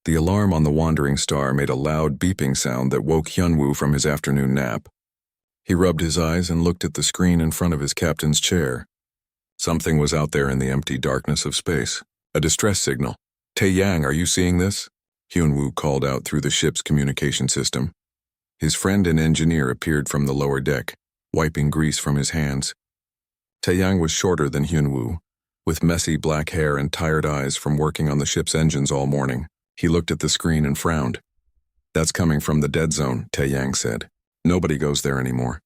The alarm on the wandering star made a loud beeping sound that woke Hyunwoo from his afternoon nap. He rubbed his eyes and looked at the screen in front of his captain's chair. Something was out there in the empty darkness of space. A distress signal. "Tae-yang, are you seeing this?" Hyunwoo called out through the ship's communication system. His friend and engineer appeared from the lower deck, wiping grease from his hands. Tae-yang was shorter than Hyunwoo, with messy black hair and tired eyes from working on the ship's engines all morning. He looked at the screen and frowned. "That's coming from the dead zone," Tae-yang said. "Nobody goes there anymore.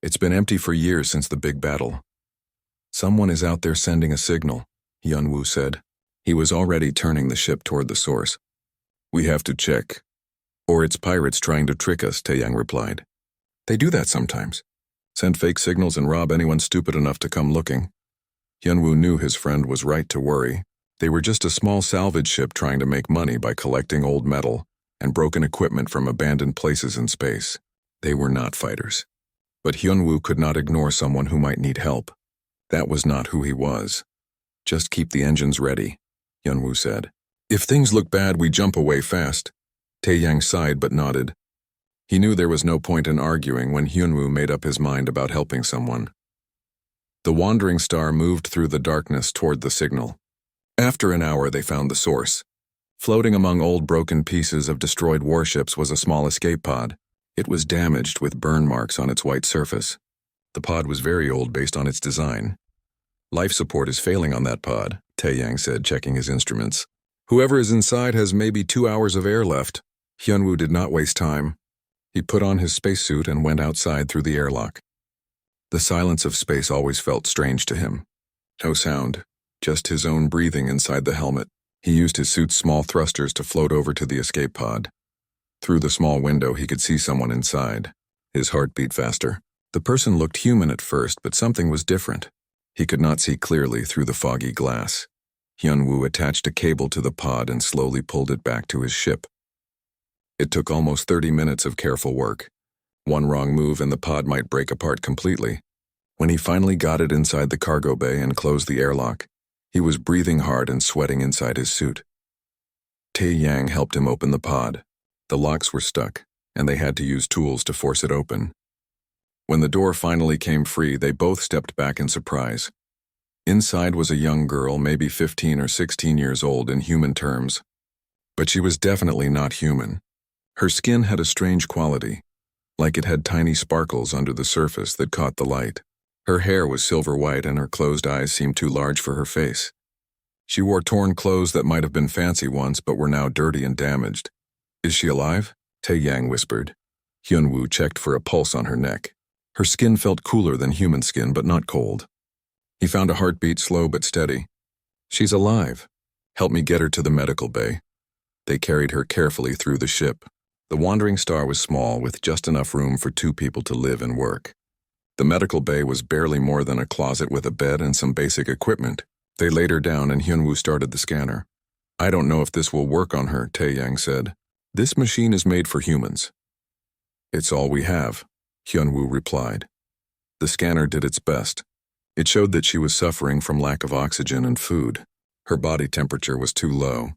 It's been empty for years since the big battle." "Someone is out there sending a signal," Hyunwoo said. He was already turning the ship toward the source. "We have to check. Or it's pirates trying to trick us," Tae-yang replied. "They do that sometimes. Send fake signals and rob anyone stupid enough to come looking." Hyunwoo knew his friend was right to worry. They were just a small salvage ship trying to make money by collecting old metal and broken equipment from abandoned places in space. They were not fighters. But Hyunwoo could not ignore someone who might need help. That was not who he was. "Just keep the engines ready," Hyunwoo said. "If things look bad, we jump away fast." Tae-yang sighed but nodded. He knew there was no point in arguing when Hyunwoo made up his mind about helping someone. The wandering star moved through the darkness toward the signal. After an hour, they found the source. Floating among old broken pieces of destroyed warships was a small escape pod. It was damaged with burn marks on its white surface. The pod was very old based on its design. "Life support is failing on that pod," Tae-yang said, checking his instruments. "Whoever is inside has maybe 2 hours of air left." Hyunwoo did not waste time. He put on his spacesuit and went outside through the airlock. The silence of space always felt strange to him. No sound, just his own breathing inside the helmet. He used his suit's small thrusters to float over to the escape pod. Through the small window, he could see someone inside. His heart beat faster. The person looked human at first, but something was different. He could not see clearly through the foggy glass. Hyunwoo attached a cable to the pod and slowly pulled it back to his ship. It took almost 30 minutes of careful work. One wrong move and the pod might break apart completely. When he finally got it inside the cargo bay and closed the airlock, he was breathing hard and sweating inside his suit. Tae-yang helped him open the pod. The locks were stuck, and they had to use tools to force it open. When the door finally came free, they both stepped back in surprise. Inside was a young girl, maybe 15 or 16 years old in human terms. But she was definitely not human. Her skin had a strange quality, like it had tiny sparkles under the surface that caught the light. Her hair was silver white and her closed eyes seemed too large for her face. She wore torn clothes that might have been fancy once but were now dirty and damaged. "Is she alive?" Tae-yang whispered. Hyunwoo checked for a pulse on her neck. Her skin felt cooler than human skin but not cold. He found a heartbeat slow but steady. "She's alive. Help me get her to the medical bay." They carried her carefully through the ship. The wandering star was small, with just enough room for 2 people to live and work. The medical bay was barely more than a closet with a bed and some basic equipment. They laid her down and Hyunwoo started the scanner. "I don't know if this will work on her," Tae-yang said. "This machine is made for humans." "It's all we have," Hyunwoo replied. The scanner did its best. It showed that she was suffering from lack of oxygen and food. Her body temperature was too low.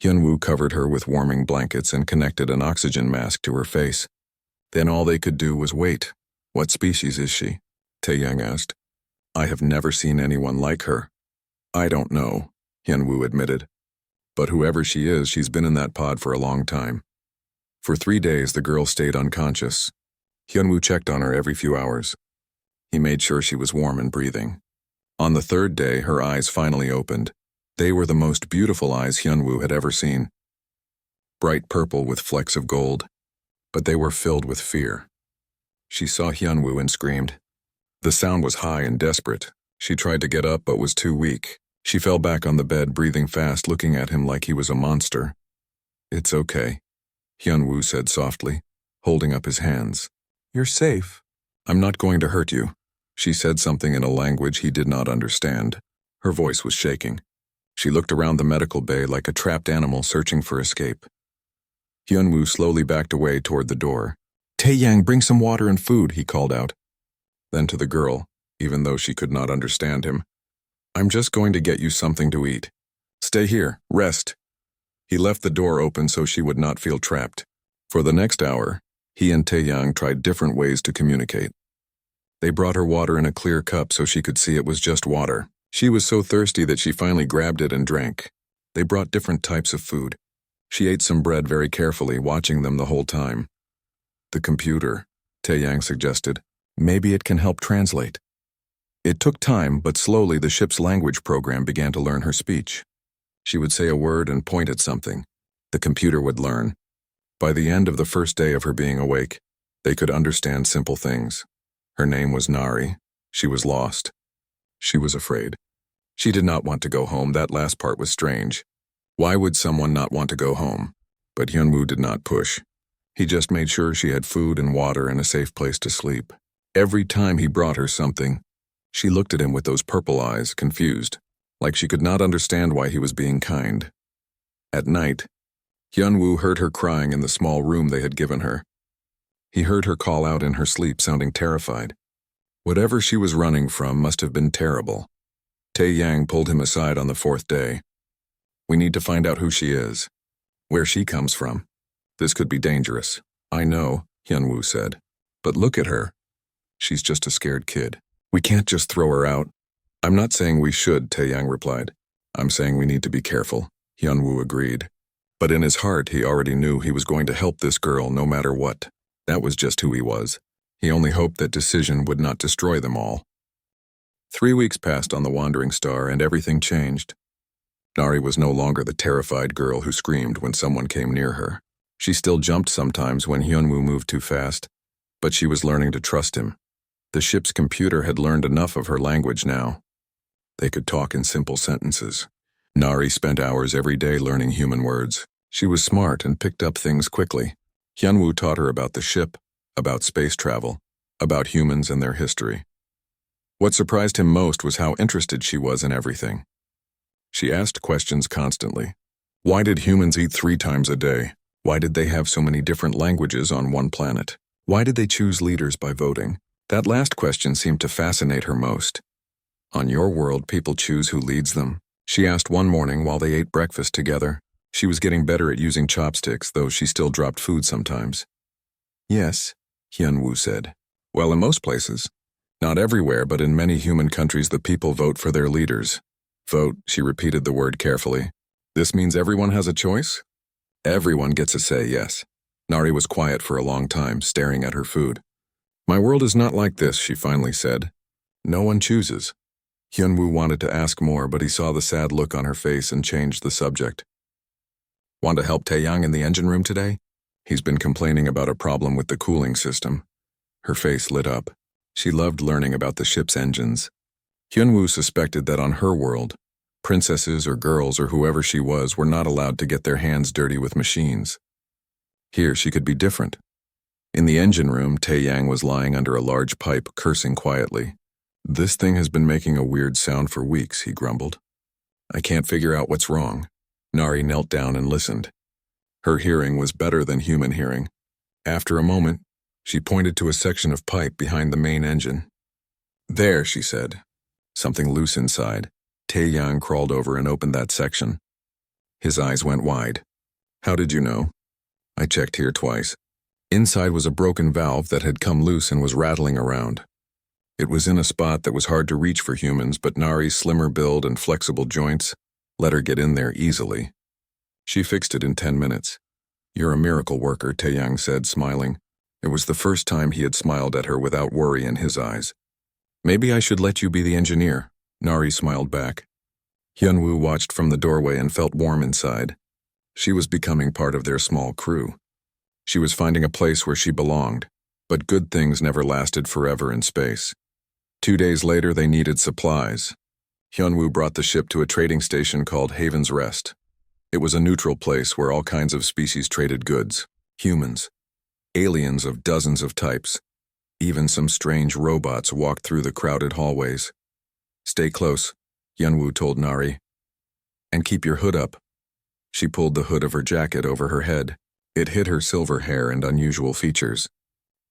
Hyunwoo covered her with warming blankets and connected an oxygen mask to her face. Then all they could do was wait. "What species is she?" Tae-yang asked. "I have never seen anyone like her." "I don't know," Hyunwoo admitted. "But whoever she is, she's been in that pod for a long time." For 3 days, the girl stayed unconscious. Hyunwoo checked on her every few hours. He made sure she was warm and breathing. On the 3rd day, her eyes finally opened. They were the most beautiful eyes Hyunwoo had ever seen. Bright purple with flecks of gold, but they were filled with fear. She saw Hyunwoo and screamed. The sound was high and desperate. She tried to get up but was too weak. She fell back on the bed, breathing fast, looking at him like he was a monster. "It's okay," Hyunwoo said softly, holding up his hands. "You're safe. I'm not going to hurt you." She said something in a language he did not understand. Her voice was shaking. She looked around the medical bay like a trapped animal searching for escape. Hyunwoo slowly backed away toward the door. "Tae-yang, bring some water and food," he called out. Then to the girl, even though she could not understand him, "I'm just going to get you something to eat. Stay here, rest." He left the door open so she would not feel trapped. For the next hour, he and Taeyang tried different ways to communicate. They brought her water in a clear cup so she could see it was just water. She was so thirsty that she finally grabbed it and drank. They brought different types of food. She ate some bread very carefully, watching them the whole time. The computer, Taeyang suggested. Maybe it can help translate. It took time, but slowly the ship's language program began to learn her speech. She would say a word and point at something. The computer would learn. By the end of the first day of her being awake, they could understand simple things. Her name was Nari. She was lost. She was afraid. She did not want to go home. That last part was strange. Why would someone not want to go home? But Hyunwoo did not push. He just made sure she had food and water and a safe place to sleep. Every time he brought her something, she looked at him with those purple eyes, confused, like she could not understand why he was being kind. At night, Hyunwoo heard her crying in the small room they had given her. He heard her call out in her sleep, sounding terrified. Whatever she was running from must have been terrible. Taeyang pulled him aside on the fourth day. We need to find out who she is, where she comes from. This could be dangerous. I know, Hyunwoo said. But look at her. She's just a scared kid. We can't just throw her out. I'm not saying we should, Taeyang replied. I'm saying we need to be careful, Hyunwoo agreed. But in his heart, he already knew he was going to help this girl no matter what. That was just who he was. He only hoped that decision would not destroy them all. 3 weeks passed on the Wandering Star and everything changed. Nari was no longer the terrified girl who screamed when someone came near her. She still jumped sometimes when Hyunwoo moved too fast, but she was learning to trust him. The ship's computer had learned enough of her language now. They could talk in simple sentences. Nari spent hours every day learning human words. She was smart and picked up things quickly. Hyunwoo taught her about the ship, about space travel, about humans and their history. What surprised him most was how interested she was in everything. She asked questions constantly. Why did humans eat 3 times a day? Why did they have so many different languages on one planet? Why did they choose leaders by voting? That last question seemed to fascinate her most. On your world, people choose who leads them? She asked one morning while they ate breakfast together. She was getting better at using chopsticks, though she still dropped food sometimes. Yes, Hyunwoo said. Well, in most places. Not everywhere, but in many human countries the people vote for their leaders. Vote, she repeated the word carefully. This means everyone has a choice? Everyone gets a say, yes. Nari was quiet for a long time, staring at her food. My world is not like this, she finally said. No one chooses. Hyunwoo wanted to ask more, but he saw the sad look on her face and changed the subject. Want to help Taeyang in the engine room today? He's been complaining about a problem with the cooling system. Her face lit up. She loved learning about the ship's engines. Hyunwoo suspected that on her world, princesses or girls or whoever she was were not allowed to get their hands dirty with machines. Here she could be different. In the engine room, Taeyang was lying under a large pipe, cursing quietly. This thing has been making a weird sound for weeks, he grumbled. I can't figure out what's wrong. Nari knelt down and listened. Her hearing was better than human hearing. After a moment, she pointed to a section of pipe behind the main engine. There, she said. Something loose inside. Taeyang crawled over and opened that section. His eyes went wide. How did you know? I checked here twice. Inside was a broken valve that had come loose and was rattling around. It was in a spot that was hard to reach for humans, but Nari's slimmer build and flexible joints let her get in there easily. She fixed it in 10 minutes. You're a miracle worker, Taeyang said, smiling. It was the first time he had smiled at her without worry in his eyes. Maybe I should let you be the engineer, Nari smiled back. Hyunwoo watched from the doorway and felt warm inside. She was becoming part of their small crew. She was finding a place where she belonged, but good things never lasted forever in space. 2 days later, they needed supplies. Hyunwoo brought the ship to a trading station called Haven's Rest. It was a neutral place where all kinds of species traded goods. Humans, aliens of dozens of types. Even some strange robots walked through the crowded hallways. Stay close, Hyunwoo told Nari. And keep your hood up. She pulled the hood of her jacket over her head. It hid her silver hair and unusual features.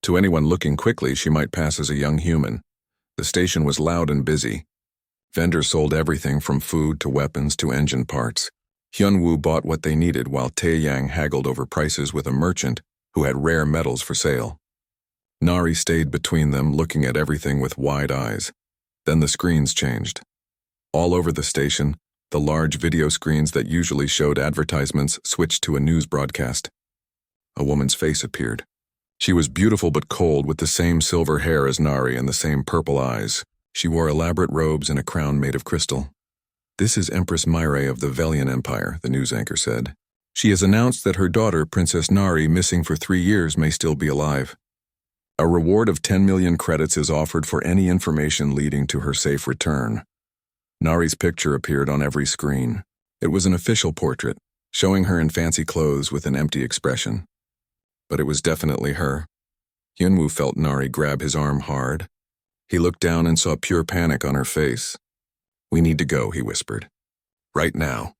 To anyone looking quickly, she might pass as a young human. The station was loud and busy. Vendors sold everything from food to weapons to engine parts. Hyunwoo bought what they needed while Taeyang haggled over prices with a merchant who had rare metals for sale. Nari stayed between them, looking at everything with wide eyes. Then the screens changed. All over the station, the large video screens that usually showed advertisements switched to a news broadcast. A woman's face appeared. She was beautiful but cold, with the same silver hair as Nari and the same purple eyes. She wore elaborate robes and a crown made of crystal. "This is Empress Myre of the Velian Empire," the news anchor said. "She has announced that her daughter, Princess Nari, missing for 3 years, may still be alive. A reward of 10 million credits is offered for any information leading to her safe return." Nari's picture appeared on every screen. It was an official portrait, showing her in fancy clothes with an empty expression. But it was definitely her. Hyunwoo felt Nari grab his arm hard. He looked down and saw pure panic on her face. "We need to go," he whispered. "Right now."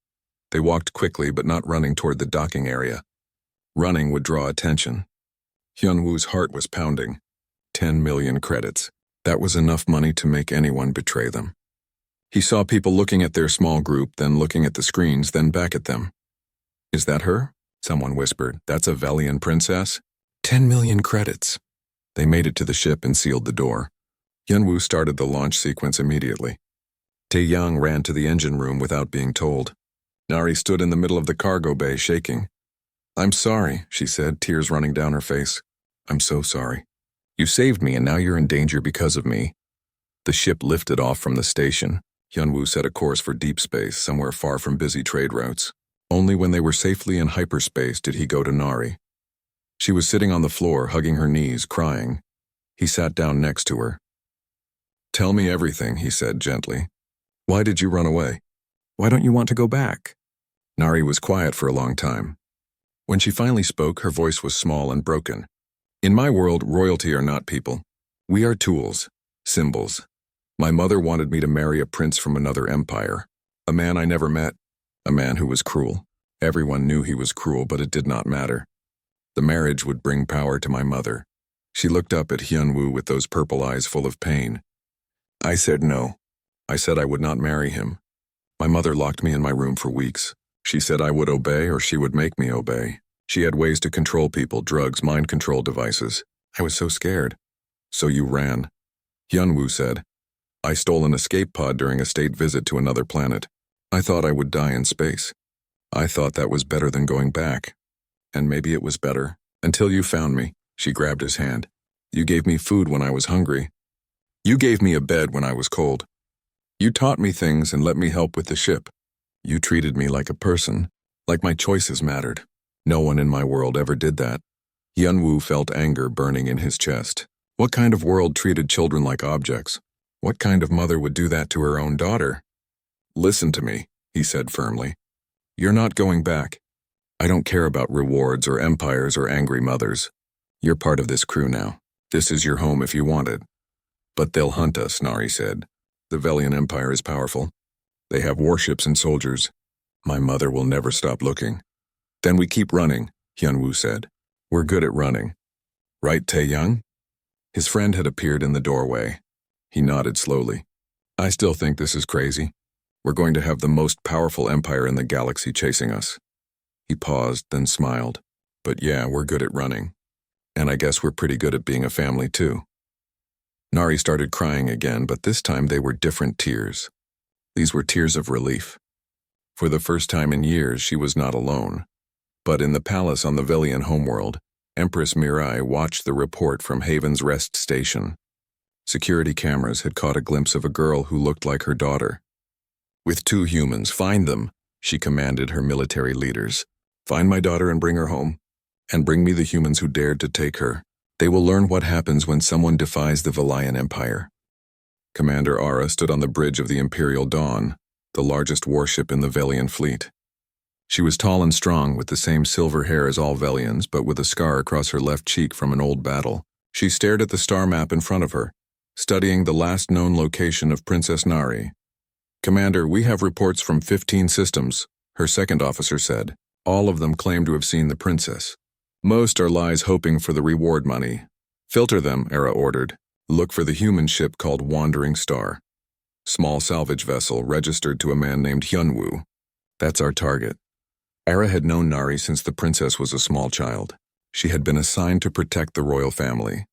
They walked quickly, but not running toward the docking area. Running would draw attention. Hyunwoo's heart was pounding. 10 million credits. That was enough money to make anyone betray them. He saw people looking at their small group, then looking at the screens, then back at them. "Is that her?" Someone whispered. "That's a Velian princess? 10 million credits." They made it to the ship and sealed the door. Hyunwoo started the launch sequence immediately. Taeyang ran to the engine room without being told. Nari stood in the middle of the cargo bay, shaking. "I'm sorry," she said, tears running down her face. "I'm so sorry. You saved me, and now you're in danger because of me." The ship lifted off from the station. Hyunwoo set a course for deep space, somewhere far from busy trade routes. Only when they were safely in hyperspace did he go to Nari. She was sitting on the floor, hugging her knees, crying. He sat down next to her. "Tell me everything," he said gently. "Why did you run away? Why don't you want to go back?" Nari was quiet for a long time. When she finally spoke, her voice was small and broken. "In my world, royalty are not people. We are tools, symbols. My mother wanted me to marry a prince from another empire, a man I never met, a man who was cruel. Everyone knew he was cruel, but it did not matter. The marriage would bring power to my mother." She looked up at Hyunwoo with those purple eyes full of pain. "I said no. I said I would not marry him. My mother locked me in my room for weeks. She said I would obey or she would make me obey. She had ways to control people, drugs, mind control devices. I was so scared." "So you ran." Hyunwoo said, "I stole an escape pod during a state visit to another planet. I thought I would die in space. I thought that was better than going back. And maybe it was better, until you found me." She grabbed his hand. "You gave me food when I was hungry. You gave me a bed when I was cold. You taught me things and let me help with the ship. You treated me like a person, like my choices mattered. No one in my world ever did that." Hyunwoo felt anger burning in his chest. What kind of world treated children like objects? What kind of mother would do that to her own daughter? "Listen to me," he said firmly. "You're not going back. I don't care about rewards or empires or angry mothers. You're part of this crew now. This is your home if you want it." "But they'll hunt us," Nari said. "The Velian Empire is powerful. They have warships and soldiers. My mother will never stop looking." "Then we keep running," Hyunwoo said. "We're good at running. Right, Taeyang?" His friend had appeared in the doorway. He nodded slowly. "I still think this is crazy. We're going to have the most powerful empire in the galaxy chasing us." He paused, then smiled. "But yeah, we're good at running. And I guess we're pretty good at being a family too." Nari started crying again, but this time they were different tears. These were tears of relief. For the first time in years, she was not alone. But in the palace on the Velian homeworld, Empress Mirai watched the report from Haven's Rest Station. Security cameras had caught a glimpse of a girl who looked like her daughter. "With 2 humans, find them," she commanded her military leaders. "Find my daughter and bring her home. And bring me the humans who dared to take her. They will learn what happens when someone defies the Velian Empire." Commander Ara stood on the bridge of the Imperial Dawn, the largest warship in the Velian fleet. She was tall and strong, with the same silver hair as all Velians, but with a scar across her left cheek from an old battle. She stared at the star map in front of her, studying the last known location of Princess Nari. "Commander, we have reports from 15 systems," her second officer said. "All of them claim to have seen the princess. Most are lies hoping for the reward money. Filter them," Era ordered. "Look for the human ship called Wandering Star. Small salvage vessel registered to a man named Hyunwoo. That's our target. Ara had known Nari since the princess was a small child. She had been assigned to protect the royal family.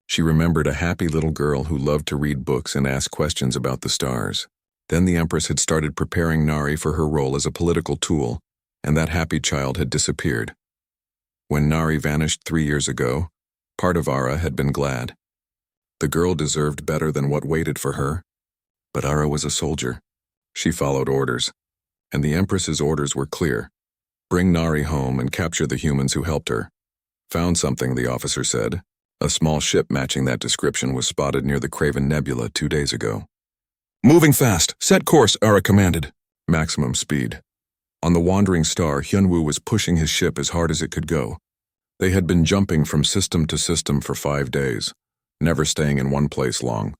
She remembered a happy little girl who loved to read books and ask questions about the stars. Then the Empress had started preparing Nari for her role as a political tool, and that happy child had disappeared. When Nari vanished 3 years ago, part of Ara had been glad. The girl deserved better than what waited for her. But Ara was a soldier. She followed orders, and the Empress's orders were clear. Bring Nari home and capture the humans who helped her. Found something, the officer said. A small ship matching that description was spotted near the Craven Nebula 2 days ago. Moving fast, set course, Ara commanded. Maximum speed. On the wandering star, Hyunwoo was pushing his ship as hard as it could go. They had been jumping from system to system for 5 days, never staying in one place long.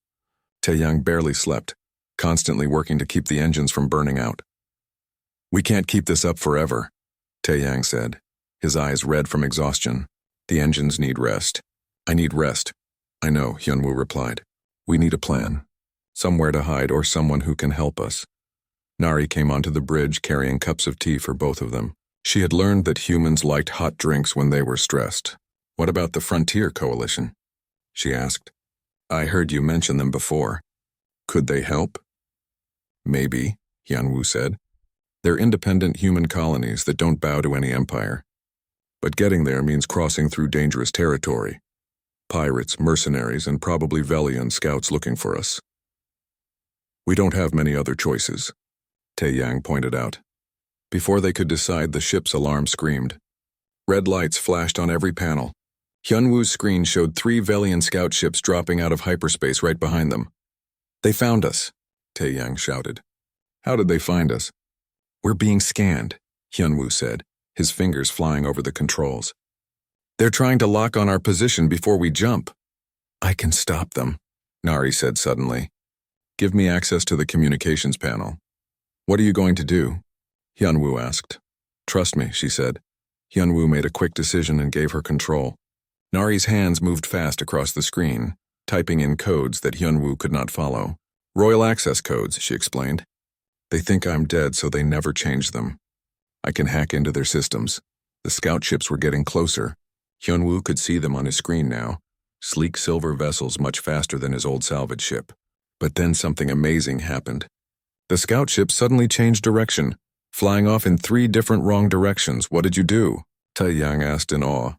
Taeyang barely slept, constantly working to keep the engines from burning out. We can't keep this up forever, Taeyang said, his eyes red from exhaustion. The engines need rest. I need rest. I know, Hyunwoo replied. We need a plan. Somewhere to hide or someone who can help us. Nari came onto the bridge carrying cups of tea for both of them. She had learned that humans liked hot drinks when they were stressed. What about the Frontier Coalition? She asked. I heard you mention them before. Could they help? Maybe, Hyunwoo said. They're independent human colonies that don't bow to any empire. But getting there means crossing through dangerous territory. Pirates, mercenaries, and probably Velian scouts looking for us. We don't have many other choices, Taeyang pointed out. Before they could decide, the ship's alarm screamed. Red lights flashed on every panel. Hyunwoo's screen showed 3 Velian scout ships dropping out of hyperspace right behind them. They found us, Taeyang shouted. How did they find us? We're being scanned, Hyunwoo said, his fingers flying over the controls. They're trying to lock on our position before we jump. I can stop them, Nari said suddenly. Give me access to the communications panel. What are you going to do? Hyunwoo asked. Trust me, she said. Hyunwoo made a quick decision and gave her control. Nari's hands moved fast across the screen, typing in codes that Hyunwoo could not follow. Royal access codes, she explained. They think I'm dead, so they never change them. I can hack into their systems. The scout ships were getting closer. Hyunwoo could see them on his screen now, sleek silver vessels much faster than his old salvage ship. But then something amazing happened. The scout ship suddenly changed direction, flying off in 3 different wrong directions. What did you do? Taeyang asked in awe.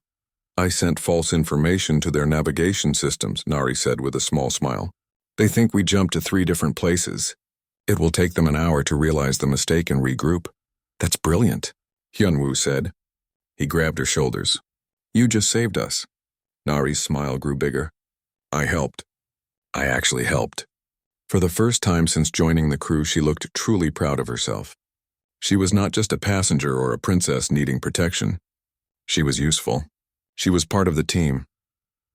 I sent false information to their navigation systems, Nari said with a small smile. They think we jumped to 3 different places. It will take them an hour to realize the mistake and regroup. That's brilliant, Hyunwoo said. He grabbed her shoulders. You just saved us. Nari's smile grew bigger. I helped. I actually helped. For the first time since joining the crew, she looked truly proud of herself. She was not just a passenger or a princess needing protection. She was useful. She was part of the team.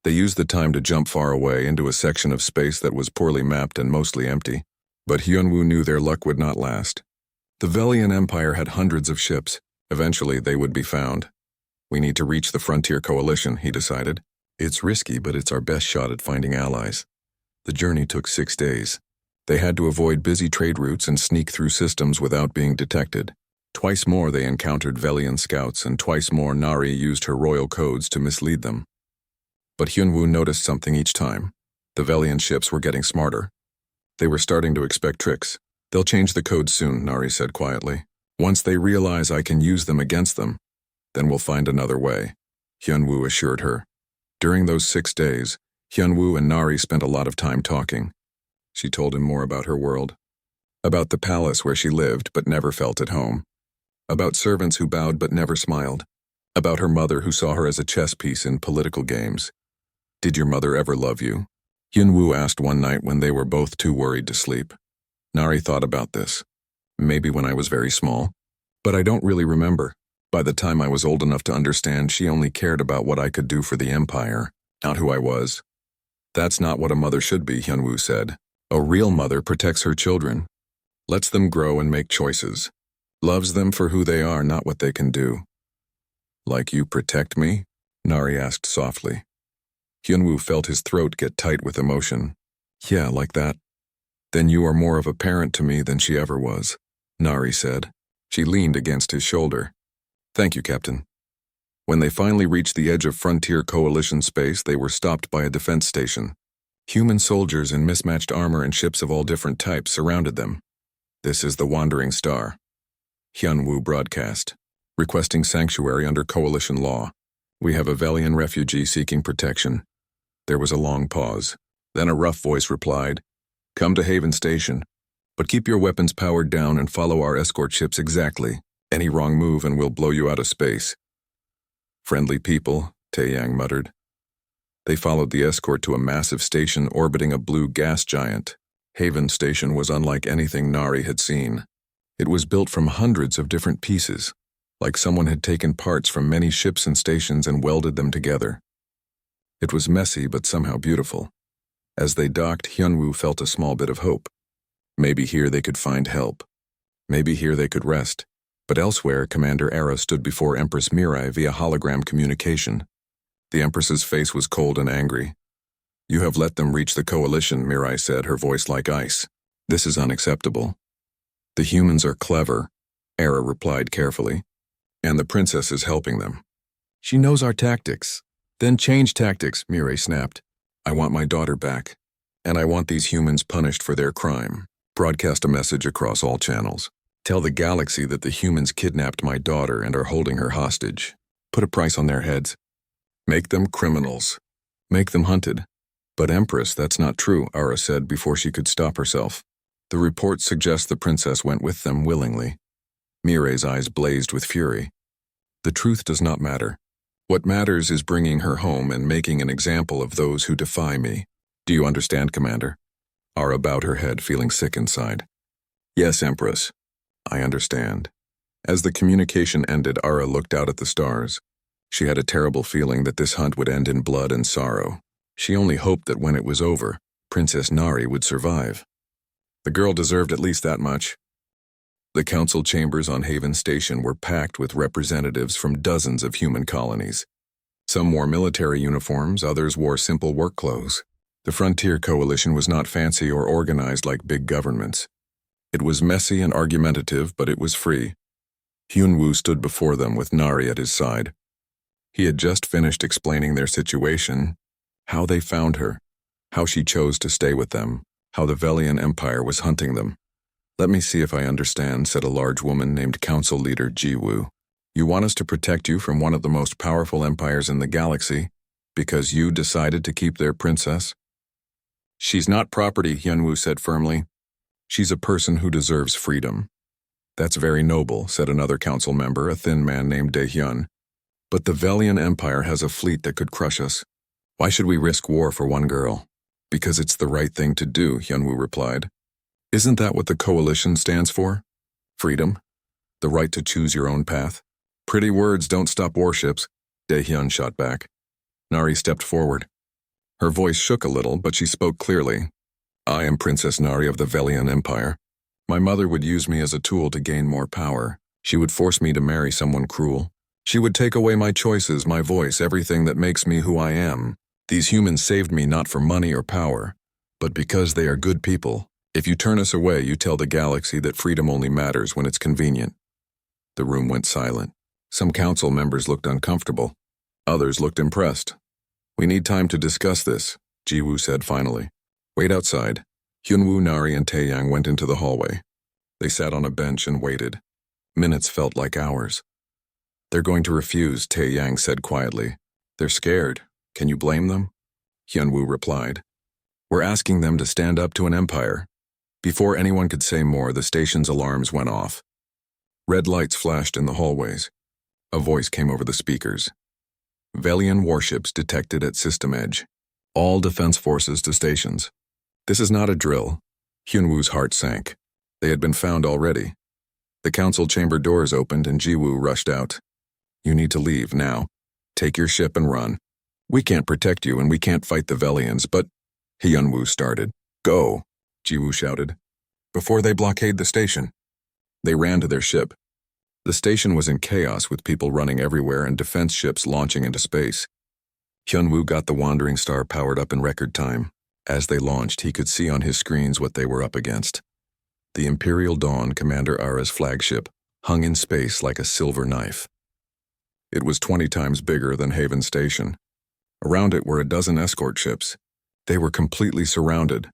They used the time to jump far away into a section of space that was poorly mapped and mostly empty. But Hyunwoo knew their luck would not last. The Velian Empire had hundreds of ships. Eventually, they would be found. We need to reach the Frontier Coalition, he decided. It's risky, but it's our best shot at finding allies. The journey took 6 days. They had to avoid busy trade routes and sneak through systems without being detected. Twice more they encountered Velian scouts, and twice more Nari used her royal codes to mislead them. But Hyunwoo noticed something each time. The Velian ships were getting smarter. They were starting to expect tricks. They'll change the codes soon, Nari said quietly. Once they realize I can use them against them, then we'll find another way, Hyunwoo assured her. During those 6 days, Hyunwoo and Nari spent a lot of time talking. She told him more about her world. About the palace where she lived but never felt at home. About servants who bowed but never smiled. About her mother who saw her as a chess piece in political games. Did your mother ever love you? Hyunwoo asked one night when they were both too worried to sleep. Nari thought about this. Maybe when I was very small. But I don't really remember. By the time I was old enough to understand, she only cared about what I could do for the Empire, not who I was. That's not what a mother should be, Hyunwoo said. A real mother protects her children, lets them grow and make choices, loves them for who they are, not what they can do. Like you protect me? Nari asked softly. Hyunwoo felt his throat get tight with emotion. Yeah, like that. Then you are more of a parent to me than she ever was, Nari said. She leaned against his shoulder. Thank you, Captain. When they finally reached the edge of Frontier Coalition space, they were stopped by a defense station. Human soldiers in mismatched armor and ships of all different types surrounded them. This is the Wandering Star. Hyunwoo broadcast, requesting sanctuary under Coalition law. We have a Velian refugee seeking protection. There was a long pause. Then a rough voice replied, Come to Haven Station, but keep your weapons powered down and follow our escort ships exactly. Any wrong move and we'll blow you out of space. Friendly people, Taeyang muttered. They followed the escort to a massive station orbiting a blue gas giant. Haven Station was unlike anything Nari had seen. It was built from hundreds of different pieces, like someone had taken parts from many ships and stations and welded them together. It was messy but somehow beautiful. As they docked, Hyunwoo felt a small bit of hope. Maybe here they could find help. Maybe here they could rest. But elsewhere, Commander Era stood before Empress Mirai via hologram communication. The Empress's face was cold and angry. You have let them reach the Coalition, Mirai said, her voice like ice. This is unacceptable. The humans are clever, Era replied carefully, and the princess is helping them. She knows our tactics. Then change tactics, Mirai snapped. I want my daughter back, and I want these humans punished for their crime. Broadcast a message across all channels. Tell the galaxy that the humans kidnapped my daughter and are holding her hostage. Put a price on their heads. Make them criminals. Make them hunted. But Empress, that's not true, Ara said before she could stop herself. The report suggests the princess went with them willingly. Mirai's eyes blazed with fury. The truth does not matter. What matters is bringing her home and making an example of those who defy me. Do you understand, Commander? Ara bowed her head, feeling sick inside. Yes, Empress. I understand. As the communication ended, Ara looked out at the stars. She had a terrible feeling that this hunt would end in blood and sorrow. She only hoped that when it was over, Princess Nari would survive. The girl deserved at least that much. The council chambers on Haven Station were packed with representatives from dozens of human colonies. Some wore military uniforms, others wore simple work clothes. The Frontier Coalition was not fancy or organized like big governments. It was messy and argumentative, but it was free. Hyunwoo stood before them with Nari at his side. He had just finished explaining their situation, how they found her, how she chose to stay with them, how the Velian Empire was hunting them. Let me see if I understand, said a large woman named Council Leader Jiwoo. You want us to protect you from one of the most powerful empires in the galaxy because you decided to keep their princess? She's not property, Hyunwoo said firmly. She's a person who deserves freedom. That's very noble, said another council member, a thin man named Daehyun. But the Velian Empire has a fleet that could crush us. Why should we risk war for one girl? Because it's the right thing to do, Hyunwoo replied. Isn't that what the Coalition stands for? Freedom? The right to choose your own path? Pretty words don't stop warships, Daehyun shot back. Nari stepped forward. Her voice shook a little, but she spoke clearly. I am Princess Nari of the Velian Empire. My mother would use me as a tool to gain more power. She would force me to marry someone cruel. She would take away my choices, my voice, everything that makes me who I am. These humans saved me not for money or power, but because they are good people. If you turn us away, you tell the galaxy that freedom only matters when it's convenient. The room went silent. Some council members looked uncomfortable. Others looked impressed. We need time to discuss this, Jiwoo said finally. Wait outside. Hyunwoo, Nari, and Taeyang went into the hallway. They sat on a bench and waited. Minutes felt like hours. They're going to refuse, Taeyang said quietly. They're scared. Can you blame them? Hyunwoo replied. We're asking them to stand up to an empire. Before anyone could say more, the station's alarms went off. Red lights flashed in the hallways. A voice came over the speakers. Velian warships detected at system edge. All defense forces to stations. This is not a drill. Hyunwoo's heart sank. They had been found already. The council chamber doors opened and Jiwoo rushed out. You need to leave now. Take your ship and run. We can't protect you and we can't fight the Velians, but... Hyunwoo started. Go, Jiwoo shouted. Before they blockade the station. They ran to their ship. The station was in chaos with people running everywhere and defense ships launching into space. Hyunwoo got the Wandering Star powered up in record time. As they launched, he could see on his screens what they were up against. The Imperial Dawn, Commander Ara's flagship, hung in space like a silver knife. It was 20 times bigger than Haven Station. Around it were a dozen escort ships. They were completely surrounded.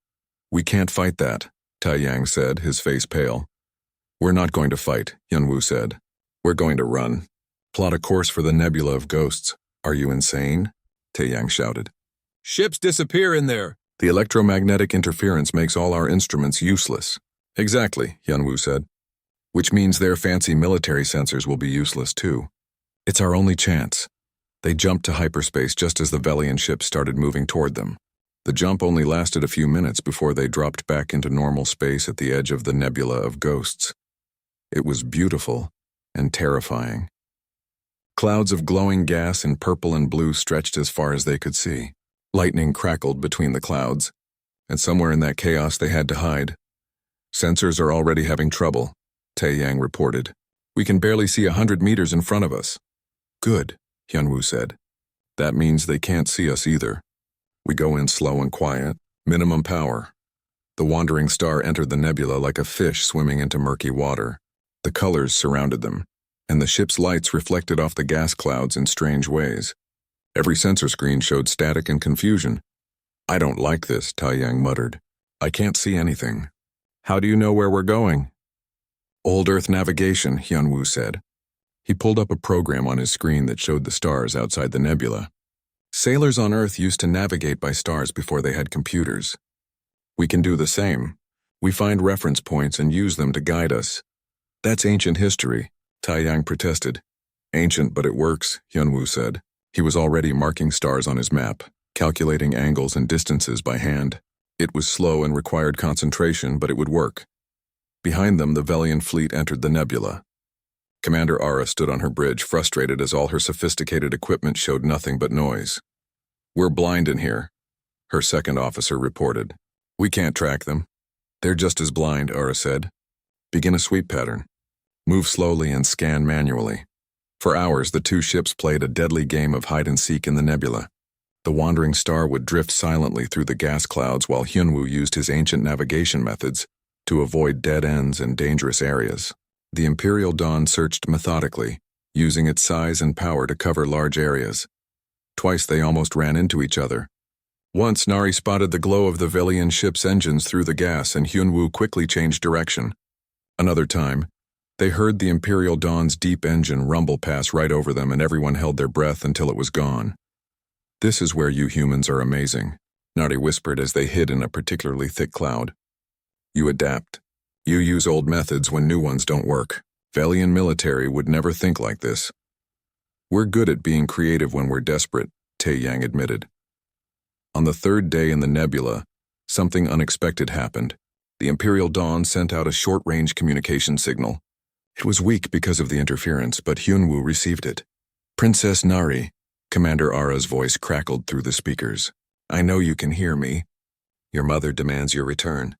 "We can't fight that," Taiyang said, his face pale. "We're not going to fight," Yunwu said. "We're going to run. Plot a course for the nebula of ghosts. Are you insane?" Taiyang shouted. "Ships disappear in there." "The electromagnetic interference makes all our instruments useless." "Exactly," Yunwu said. "Which means their fancy military sensors will be useless too. It's our only chance." They jumped to hyperspace just as the Velian ship started moving toward them. The jump only lasted a few minutes before they dropped back into normal space at the edge of the nebula of ghosts. It was beautiful and terrifying. Clouds of glowing gas in purple and blue stretched as far as they could see. Lightning crackled between the clouds, and somewhere in that chaos they had to hide. "Sensors are already having trouble," Taiyang reported. "We can barely see 100 meters in front of us." "Good," Hyunwoo said. "That means they can't see us either." We go in slow and quiet, minimum power. The wandering star entered the nebula like a fish swimming into murky water. The colors surrounded them, and the ship's lights reflected off the gas clouds in strange ways. Every sensor screen showed static and confusion. "I don't like this," Taiyang muttered. "I can't see anything." "How do you know where we're going?" "Old Earth navigation," Hyunwoo said. He pulled up a program on his screen that showed the stars outside the nebula. "Sailors on Earth used to navigate by stars before they had computers. We can do the same. We find reference points and use them to guide us." "That's ancient history," Taiyang protested. "Ancient, but it works," Hyunwoo said. He was already marking stars on his map, calculating angles and distances by hand. It was slow and required concentration, but it would work. Behind them, the Velian fleet entered the nebula. Commander Ara stood on her bridge, frustrated as all her sophisticated equipment showed nothing but noise. "We're blind in here," her second officer reported. "We can't track them." "They're just as blind," Ara said. "Begin a sweep pattern. Move slowly and scan manually." For hours, the two ships played a deadly game of hide-and-seek in the nebula. The wandering star would drift silently through the gas clouds while Hyunwoo used his ancient navigation methods to avoid dead ends and dangerous areas. The Imperial Dawn searched methodically, using its size and power to cover large areas. Twice they almost ran into each other. Once Nari spotted the glow of the Velian ship's engines through the gas and Hyunwoo quickly changed direction. Another time, they heard the Imperial Dawn's deep engine rumble pass right over them and everyone held their breath until it was gone. "This is where you humans are amazing," Nari whispered as they hid in a particularly thick cloud. "You adapt. You use old methods when new ones don't work. Velian military would never think like this." "We're good at being creative when we're desperate," Taiyang admitted. On the third day in the nebula, something unexpected happened. The Imperial Dawn sent out a short-range communication signal. It was weak because of the interference, but Hyunwoo received it. "Princess Nari," Commander Ara's voice crackled through the speakers. "I know you can hear me. Your mother demands your return.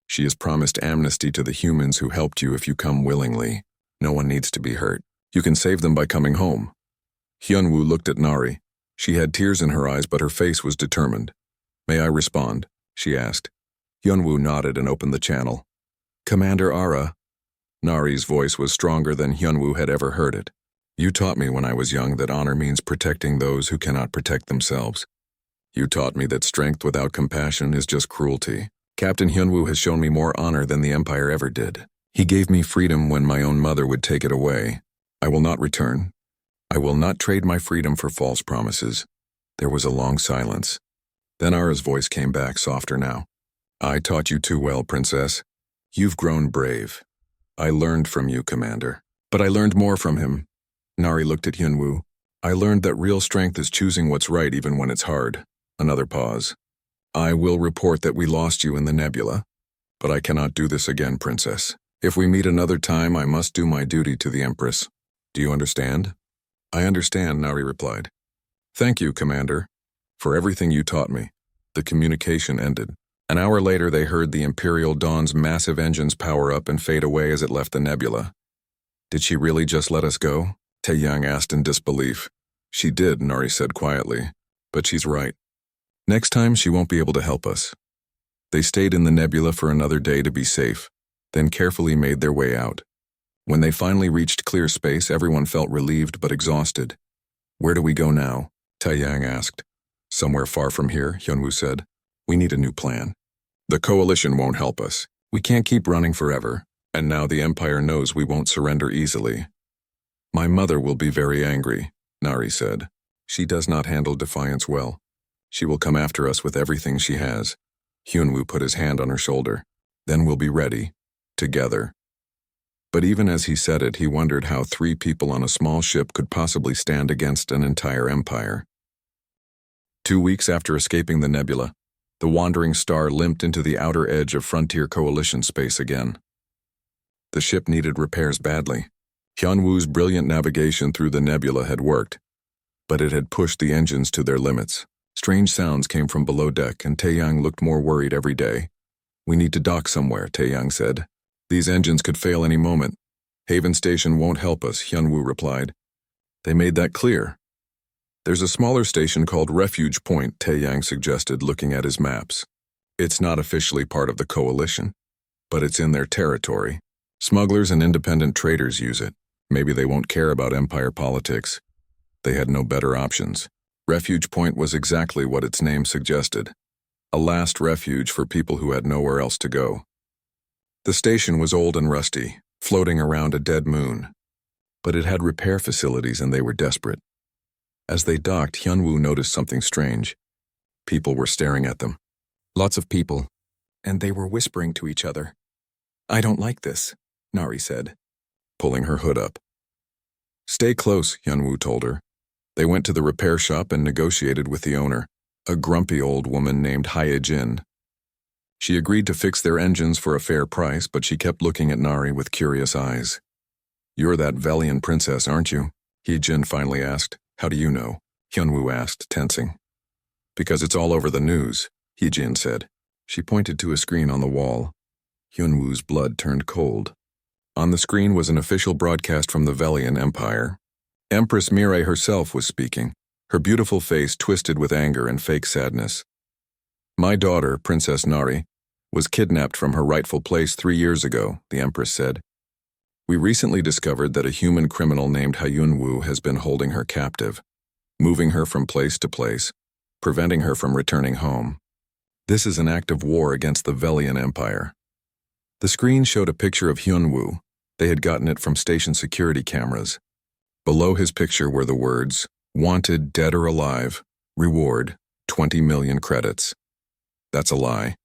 She has promised amnesty to the humans who helped you if you come willingly. No one needs to be hurt. You can save them by coming home." Hyunwoo looked at Nari. She had tears in her eyes, but her face was determined. "May I respond?" she asked. Hyunwoo nodded and opened the channel. "Commander Ara." Nari's voice was stronger than Hyunwoo had ever heard it. "You taught me when I was young that honor means protecting those who cannot protect themselves. You taught me that strength without compassion is just cruelty. Captain Hyunwoo has shown me more honor than the Empire ever did. He gave me freedom when my own mother would take it away. I will not return. I will not trade my freedom for false promises." There was a long silence. Then Ara's voice came back, softer now. "I taught you too well, Princess. You've grown brave. I learned from you, Commander. But I learned more from him." Nari looked at Hyunwoo. "I learned that real strength is choosing what's right even when it's hard." Another pause. "I will report that we lost you in the nebula, but I cannot do this again, Princess. If we meet another time, I must do my duty to the Empress. Do you understand?" "I understand," Nari replied. "Thank you, Commander, for everything you taught me." The communication ended. An hour later, they heard the Imperial Dawn's massive engines power up and fade away as it left the nebula. "Did she really just let us go?" Taiyang asked in disbelief. "She did," Nari said quietly, "but she's right. Next time, she won't be able to help us." They stayed in the nebula for another day to be safe, then carefully made their way out. When they finally reached clear space, everyone felt relieved but exhausted. "Where do we go now?" Taeyang asked. "Somewhere far from here," Hyunwoo said. "We need a new plan. The coalition won't help us. We can't keep running forever, and now the Empire knows we won't surrender easily." "My mother will be very angry," Nari said. "She does not handle defiance well. She will come after us with everything she has." Hyunwoo put his hand on her shoulder. "Then we'll be ready. Together." But even as he said it, he wondered how 3 people on a small ship could possibly stand against an entire empire. 2 weeks after escaping the nebula, the wandering star limped into the outer edge of Frontier Coalition space again. The ship needed repairs badly. Hyunwoo's brilliant navigation through the nebula had worked, but it had pushed the engines to their limits. Strange sounds came from below deck, and Taeyang looked more worried every day. "We need to dock somewhere," Taeyang said. "These engines could fail any moment." "Haven Station won't help us," Hyunwoo replied. "They made that clear." "There's a smaller station called Refuge Point," Taeyang suggested, looking at his maps. "It's not officially part of the coalition, but it's in their territory. Smugglers and independent traders use it. Maybe they won't care about empire politics." They had no better options. Refuge Point was exactly what its name suggested. A last refuge for people who had nowhere else to go. The station was old and rusty, floating around a dead moon. But it had repair facilities and they were desperate. As they docked, Hyunwoo noticed something strange. People were staring at them. Lots of people. And they were whispering to each other. "I don't like this," Nari said, pulling her hood up. "Stay close," Hyunwoo told her. They went to the repair shop and negotiated with the owner, a grumpy old woman named Hye-jin. She agreed to fix their engines for a fair price, but she kept looking at Nari with curious eyes. "You're that Velian princess, aren't you?" Hye-jin finally asked. "How do you know?" Hyunwoo asked, tensing. "Because it's all over the news," Hye-jin said. She pointed to a screen on the wall. Hyunwoo's blood turned cold. On the screen was an official broadcast from the Velian Empire. Empress Mirai herself was speaking, her beautiful face twisted with anger and fake sadness. "My daughter, Princess Nari, was kidnapped from her rightful place 3 years ago," the Empress said. "We recently discovered that a human criminal named Hyunwoo has been holding her captive, moving her from place to place, preventing her from returning home. This is an act of war against the Velian Empire." The screen showed a picture of Hyunwoo. They had gotten it from station security cameras. Below his picture were the words, "Wanted, dead or alive. Reward, 20 million credits." "That's a lie."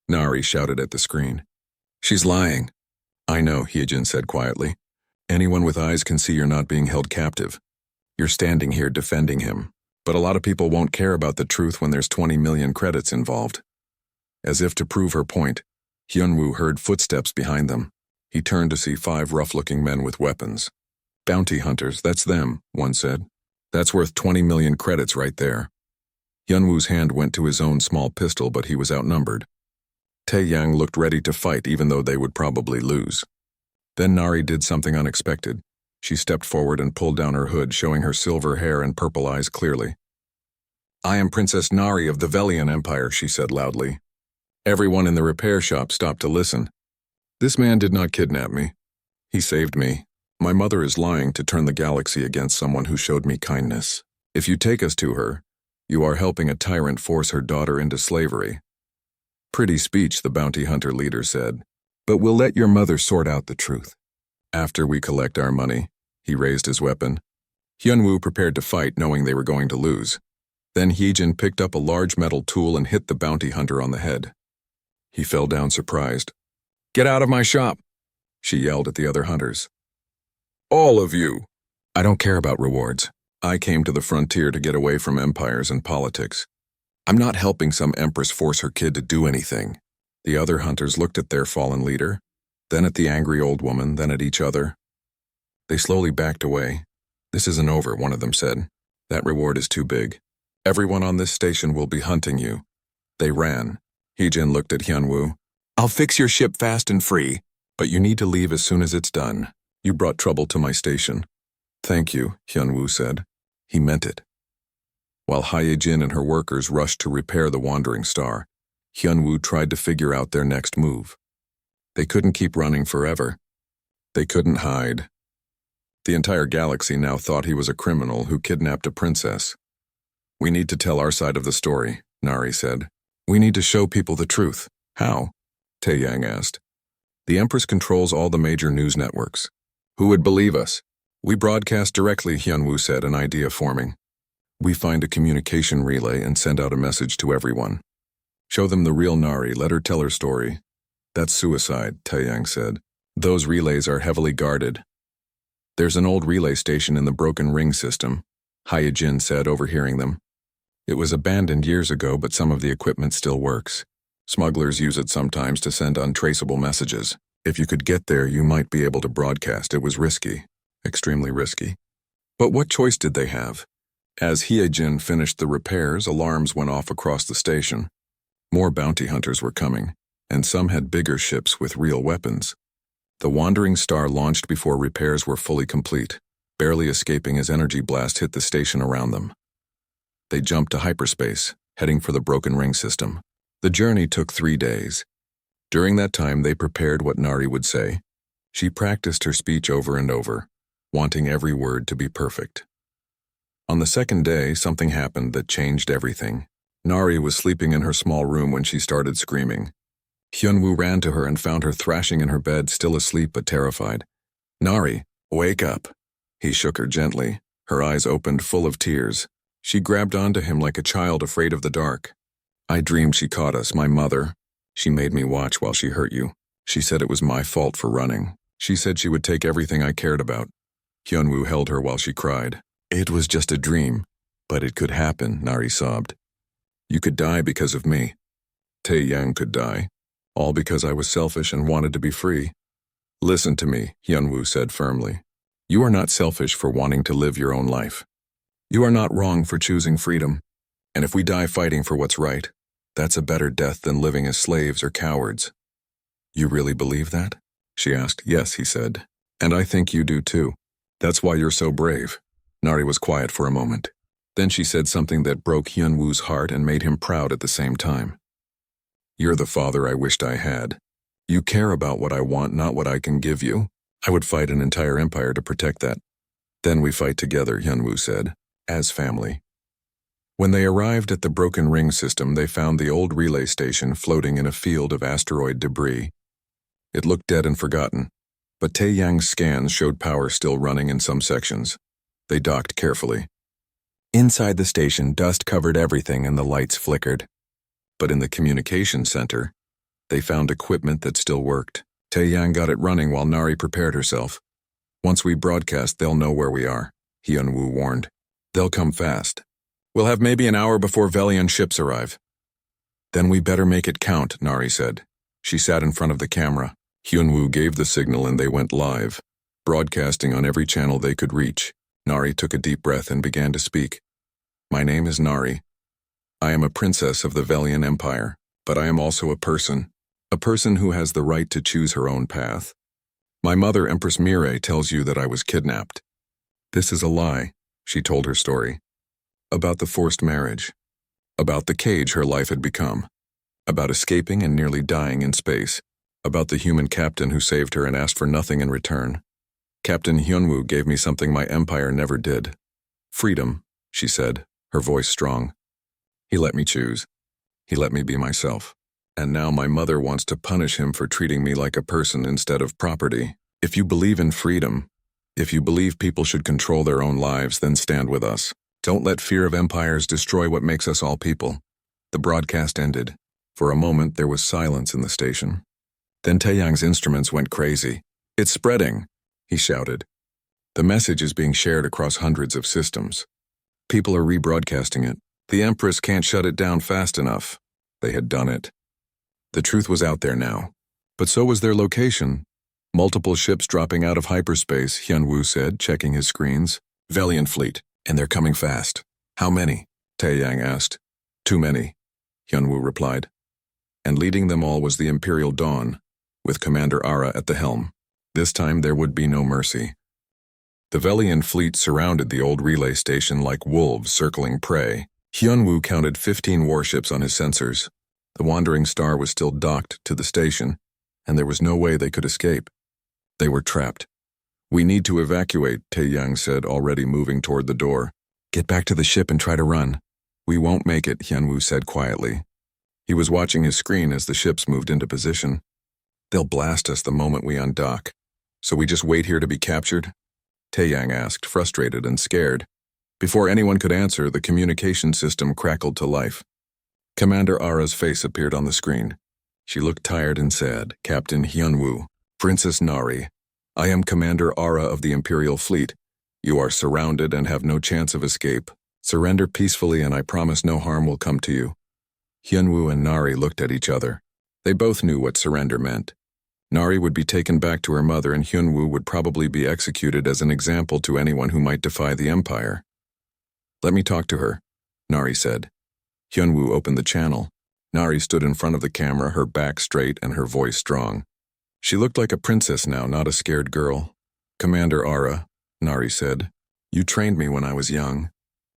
Nari shouted at the screen. "She's lying." "I know," Hyejin said quietly. "Anyone with eyes can see you're not being held captive. You're standing here defending him. But a lot of people won't care about the truth when there's 20 million credits involved." As if to prove her point, Hyunwoo heard footsteps behind them. He turned to see 5 rough-looking men with weapons. "Bounty hunters, that's them," one said. "That's worth 20 million credits right there." Hyunwoo's hand went to his own small pistol, but he was outnumbered. Taeyang looked ready to fight even though they would probably lose. Then Nari did something unexpected. She stepped forward and pulled down her hood, showing her silver hair and purple eyes clearly. "I am Princess Nari of the Velian Empire," she said loudly. Everyone in the repair shop stopped to listen. "This man did not kidnap me. He saved me. My mother is lying to turn the galaxy against someone who showed me kindness. If you take us to her, you are helping a tyrant force her daughter into slavery." "Pretty speech," the bounty hunter leader said. "But we'll let your mother sort out the truth. After we collect our money." He raised his weapon. Hyunwoo prepared to fight, knowing they were going to lose. Then Hyejin picked up a large metal tool and hit the bounty hunter on the head. He fell down surprised. "Get out of my shop!" she yelled at the other hunters. "All of you!" "I don't care about rewards. I came to the frontier to get away from empires and politics. I'm not helping some empress force her kid to do anything." The other hunters looked at their fallen leader, then at the angry old woman, then at each other. They slowly backed away. "This isn't over," one of them said. "That reward is too big. Everyone on this station will be hunting you." They ran. Hyejin looked at Hyunwoo. "I'll fix your ship fast and free, but you need to leave as soon as it's done. You brought trouble to my station." "Thank you," Hyunwoo said. He meant it. While Hyejin and her workers rushed to repair the wandering star, Hyunwoo tried to figure out their next move. They couldn't keep running forever. They couldn't hide. The entire galaxy now thought he was a criminal who kidnapped a princess. We need to tell our side of the story, Nari said. We need to show people the truth. How? Taeyang asked. The Empress controls all the major news networks. Who would believe us? We broadcast directly, Hyunwoo said, an idea forming. We find a communication relay and send out a message to everyone. Show them the real Nari, let her tell her story. That's suicide, Taeyang said. Those relays are heavily guarded. There's an old relay station in the Broken Ring system, Hyejin said, overhearing them. It was abandoned years ago, but some of the equipment still works. Smugglers use it sometimes to send untraceable messages. If you could get there, you might be able to broadcast. It was risky, extremely risky. But what choice did they have? As Hyejin finished the repairs, alarms went off across the station. More bounty hunters were coming, and some had bigger ships with real weapons. The Wandering Star launched before repairs were fully complete, barely escaping as energy blast hit the station around them. They jumped to hyperspace, heading for the Broken Ring system. The journey took 3 days. During that time, they prepared what Nari would say. She practiced her speech over and over, wanting every word to be perfect. On the second day, something happened that changed everything. Nari was sleeping in her small room when she started screaming. Hyunwoo ran to her and found her thrashing in her bed, still asleep but terrified. Nari, wake up. He shook her gently, her eyes opened full of tears. She grabbed onto him like a child afraid of the dark. I dreamed she caught us, my mother. She made me watch while she hurt you. She said it was my fault for running. She said she would take everything I cared about. Hyunwoo held her while she cried. It was just a dream, but it could happen, Nari sobbed. You could die because of me. Taeyang could die. All because I was selfish and wanted to be free. Listen to me, Hyunwoo said firmly. You are not selfish for wanting to live your own life. You are not wrong for choosing freedom. And if we die fighting for what's right, that's a better death than living as slaves or cowards. You really believe that? She asked. Yes, he said. And I think you do too. That's why you're so brave. Nari was quiet for a moment. Then she said something that broke Hyunwoo's heart and made him proud at the same time. You're the father I wished I had. You care about what I want, not what I can give you. I would fight an entire empire to protect that. Then we fight together, Hyunwoo said, as family. When they arrived at the Broken Ring system, they found the old relay station floating in a field of asteroid debris. It looked dead and forgotten, but Taeyang's scans showed power still running in some sections. They docked carefully. Inside the station, dust covered everything and the lights flickered. But in the communication center, they found equipment that still worked. Taeyang got it running while Nari prepared herself. Once we broadcast, they'll know where we are, Hyunwoo warned. They'll come fast. We'll have maybe an hour before Velian ships arrive. Then we better make it count, Nari said. She sat in front of the camera. Hyunwoo gave the signal and they went live, broadcasting on every channel they could reach. Nari took a deep breath and began to speak. My name is Nari. I am a princess of the Velian Empire, but I am also a person who has the right to choose her own path. My mother, Empress Mireille, tells you that I was kidnapped. This is a lie, she told her story. About the forced marriage. About the cage her life had become. About escaping and nearly dying in space. About the human captain who saved her and asked for nothing in return. Captain Hyunwoo gave me something my empire never did. Freedom, she said, her voice strong. He let me choose. He let me be myself. And now my mother wants to punish him for treating me like a person instead of property. If you believe in freedom, if you believe people should control their own lives, then stand with us. Don't let fear of empires destroy what makes us all people. The broadcast ended. For a moment, there was silence in the station. Then Taeyang's instruments went crazy. It's spreading, he shouted. The message is being shared across hundreds of systems. People are rebroadcasting it. The Empress can't shut it down fast enough. They had done it. The truth was out there now. But so was their location. Multiple ships dropping out of hyperspace, Hyunwoo said, checking his screens. Velian fleet, and they're coming fast. How many? Taeyang asked. Too many, Hyunwoo replied. And leading them all was the Imperial Dawn, with Commander Ara at the helm. This time there would be no mercy. The Velian fleet surrounded the old relay station like wolves circling prey. Hyunwoo counted 15 warships on his sensors. The Wandering Star was still docked to the station, and there was no way they could escape. They were trapped. We need to evacuate, Taeyang said, already moving toward the door. Get back to the ship and try to run. We won't make it, Hyunwoo said quietly. He was watching his screen as the ships moved into position. They'll blast us the moment we undock. So we just wait here to be captured? Taeyang asked, frustrated and scared. Before anyone could answer, the communication system crackled to life. Commander Ara's face appeared on the screen. She looked tired and said, Captain Hyunwoo, Princess Nari, I am Commander Ara of the Imperial Fleet. You are surrounded and have no chance of escape. Surrender peacefully and I promise no harm will come to you. Hyunwoo and Nari looked at each other. They both knew what surrender meant. Nari would be taken back to her mother and Hyunwoo would probably be executed as an example to anyone who might defy the Empire. Let me talk to her, Nari said. Hyunwoo opened the channel. Nari stood in front of the camera, her back straight and her voice strong. She looked like a princess now, not a scared girl. Commander Ara, Nari said, you trained me when I was young.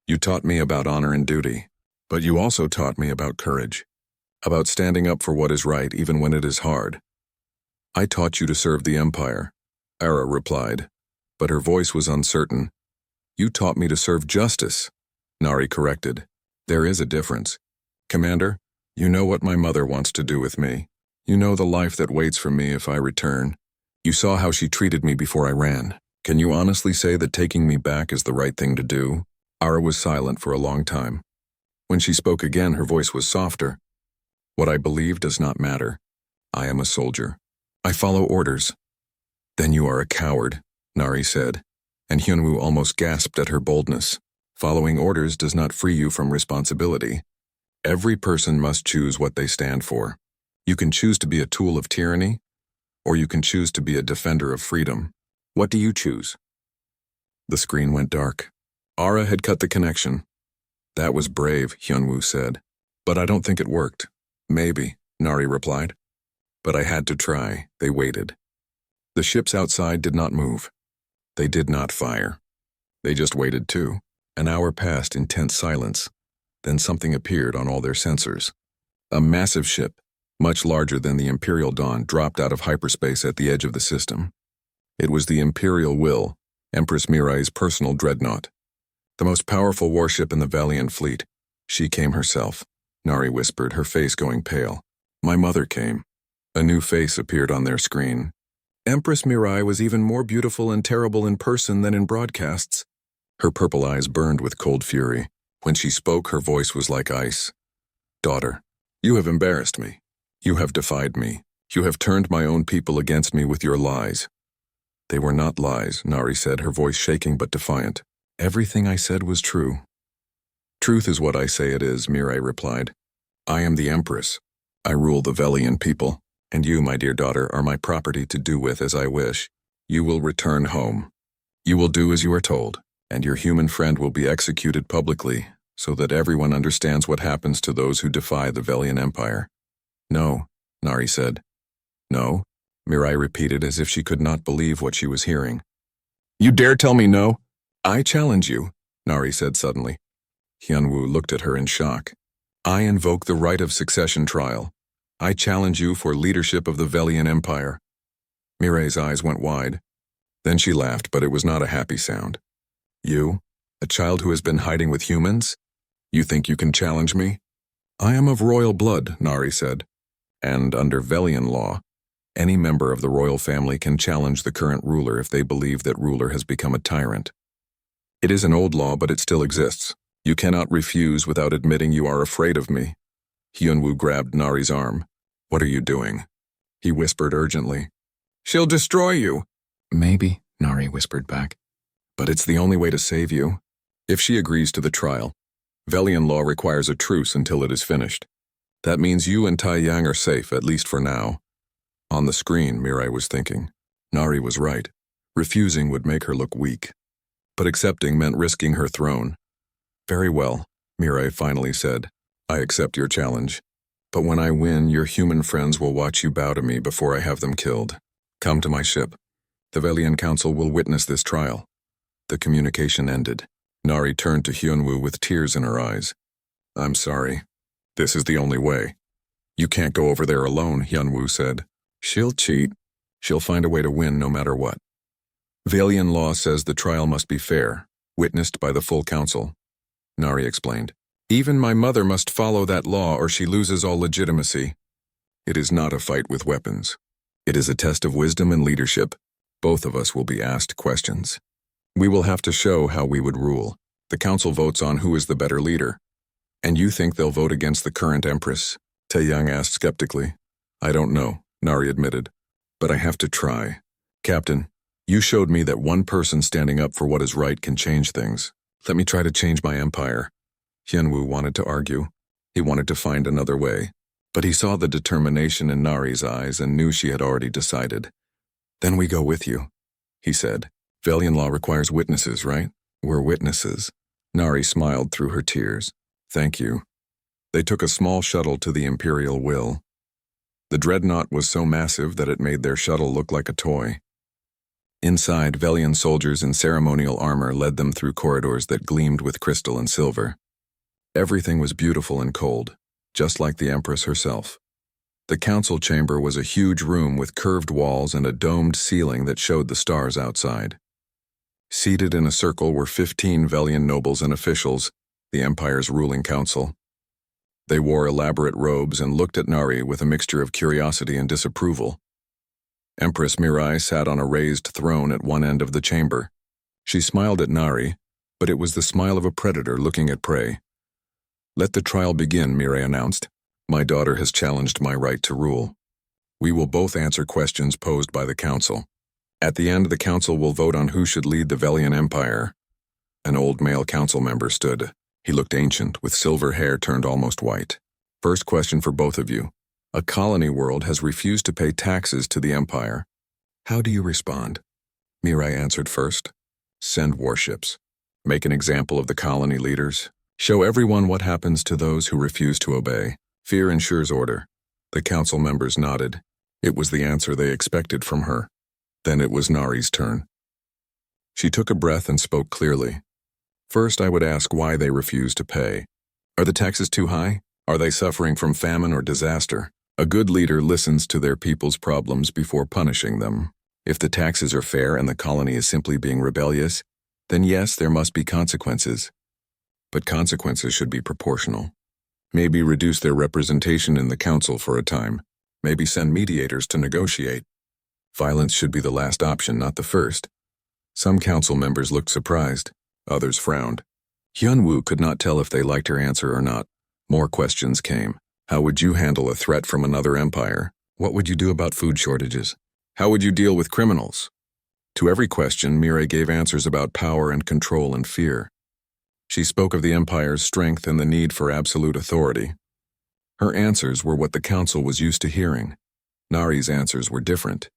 You taught me about honor and duty. But you also taught me about courage. About standing up for what is right even when it is hard. I taught you to serve the Empire, Ara replied, but her voice was uncertain. You taught me to serve justice, Nari corrected. There is a difference. Commander, you know what my mother wants to do with me. You know the life that waits for me if I return. You saw how she treated me before I ran. Can you honestly say that taking me back is the right thing to do? Ara was silent for a long time. When she spoke again, her voice was softer. What I believe does not matter. I am a soldier. I follow orders. Then you are a coward, Nari said, and Hyunwoo almost gasped at her boldness. Following orders does not free you from responsibility. Every person must choose what they stand for. You can choose to be a tool of tyranny, or you can choose to be a defender of freedom. What do you choose? The screen went dark. Ara had cut the connection. That was brave, Hyunwoo said. But I don't think it worked. Maybe, Nari replied. But I had to try. They waited. The ships outside did not move. They did not fire. They just waited too. An hour passed in tense silence. Then something appeared on all their sensors. A massive ship, much larger than the Imperial Dawn, dropped out of hyperspace at the edge of the system. It was the Imperial Will, Empress Mirai's personal dreadnought. The most powerful warship in the Valiant fleet. She came herself, Nari whispered, her face going pale. My mother came. A new face appeared on their screen. Empress Mirai was even more beautiful and terrible in person than in broadcasts. Her purple eyes burned with cold fury. When she spoke, her voice was like ice. Daughter, you have embarrassed me. You have defied me. You have turned my own people against me with your lies. They were not lies, Nari said, her voice shaking but defiant. Everything I said was true. Truth is what I say it is, Mirai replied. I am the Empress. I rule the Velian people, and you, my dear daughter, are my property to do with as I wish. You will return home. You will do as you are told, and your human friend will be executed publicly, so that everyone understands what happens to those who defy the Velian Empire. No, Nari said. No, Mirai repeated as if she could not believe what she was hearing. You dare tell me no? I challenge you, Nari said suddenly. Hyunwoo looked at her in shock. I invoke the right of succession trial. I challenge you for leadership of the Velian Empire. Mirai's eyes went wide. Then she laughed, but it was not a happy sound. You, a child who has been hiding with humans? You think you can challenge me? I am of royal blood, Nari said. And under Velian law, any member of the royal family can challenge the current ruler if they believe that ruler has become a tyrant. It is an old law, but it still exists. You cannot refuse without admitting you are afraid of me. Hyunwoo grabbed Nari's arm. What are you doing? He whispered urgently. She'll destroy you. Maybe, Nari whispered back. But it's the only way to save you. If she agrees to the trial, Velian law requires a truce until it is finished. That means you and Taeyang are safe, at least for now. On the screen, Mirai was thinking. Nari was right. Refusing would make her look weak. But accepting meant risking her throne. Very well, Mirai finally said. I accept your challenge. But when I win, your human friends will watch you bow to me before I have them killed. Come to my ship. The Velian Council will witness this trial. The communication ended. Nari turned to Hyunwoo with tears in her eyes. I'm sorry. This is the only way. You can't go over there alone, Hyunwoo said. She'll cheat. She'll find a way to win no matter what. Valian law says the trial must be fair, witnessed by the full council, Nari explained. Even my mother must follow that law or she loses all legitimacy. It is not a fight with weapons. It is a test of wisdom and leadership. Both of us will be asked questions. We will have to show how we would rule. The council votes on who is the better leader. And you think they'll vote against the current empress? Taeyang asked skeptically. I don't know, Nari admitted. But I have to try. Captain, you showed me that one person standing up for what is right can change things. Let me try to change my empire. Hyunwoo wanted to argue. He wanted to find another way. But he saw the determination in Nari's eyes and knew she had already decided. Then we go with you, he said. Valian law requires witnesses, right? We're witnesses. Nari smiled through her tears. Thank you. They took a small shuttle to the Imperial Will. The dreadnought was so massive that it made their shuttle look like a toy. Inside, Valian soldiers in ceremonial armor led them through corridors that gleamed with crystal and silver. Everything was beautiful and cold, just like the Empress herself. The council chamber was a huge room with curved walls and a domed ceiling that showed the stars outside. Seated in a circle were 15 Valian nobles and officials, the Empire's ruling council. They wore elaborate robes and looked at Nari with a mixture of curiosity and disapproval. Empress Mirai sat on a raised throne at one end of the chamber. She smiled at Nari, but it was the smile of a predator looking at prey. Let the trial begin, Mirai announced. My daughter has challenged my right to rule. We will both answer questions posed by the council. At the end, the council will vote on who should lead the Valian Empire. An old male council member stood. He looked ancient, with silver hair turned almost white. First question for both of you. A colony world has refused to pay taxes to the Empire. How do you respond? Mirai answered first. Send warships. Make an example of the colony leaders. Show everyone what happens to those who refuse to obey. Fear ensures order. The council members nodded. It was the answer they expected from her. Then it was Nari's turn. She took a breath and spoke clearly. First, I would ask why they refuse to pay. Are the taxes too high? Are they suffering from famine or disaster? A good leader listens to their people's problems before punishing them. If the taxes are fair and the colony is simply being rebellious, then yes, there must be consequences. But consequences should be proportional. Maybe reduce their representation in the council for a time. Maybe send mediators to negotiate. Violence should be the last option, not the first. Some council members looked surprised. Others frowned. Hyunwoo could not tell if they liked her answer or not. More questions came. How would you handle a threat from another empire? What would you do about food shortages? How would you deal with criminals? To every question, Mirai gave answers about power and control and fear. She spoke of the empire's strength and the need for absolute authority. Her answers were what the council was used to hearing. Nari's answers were different.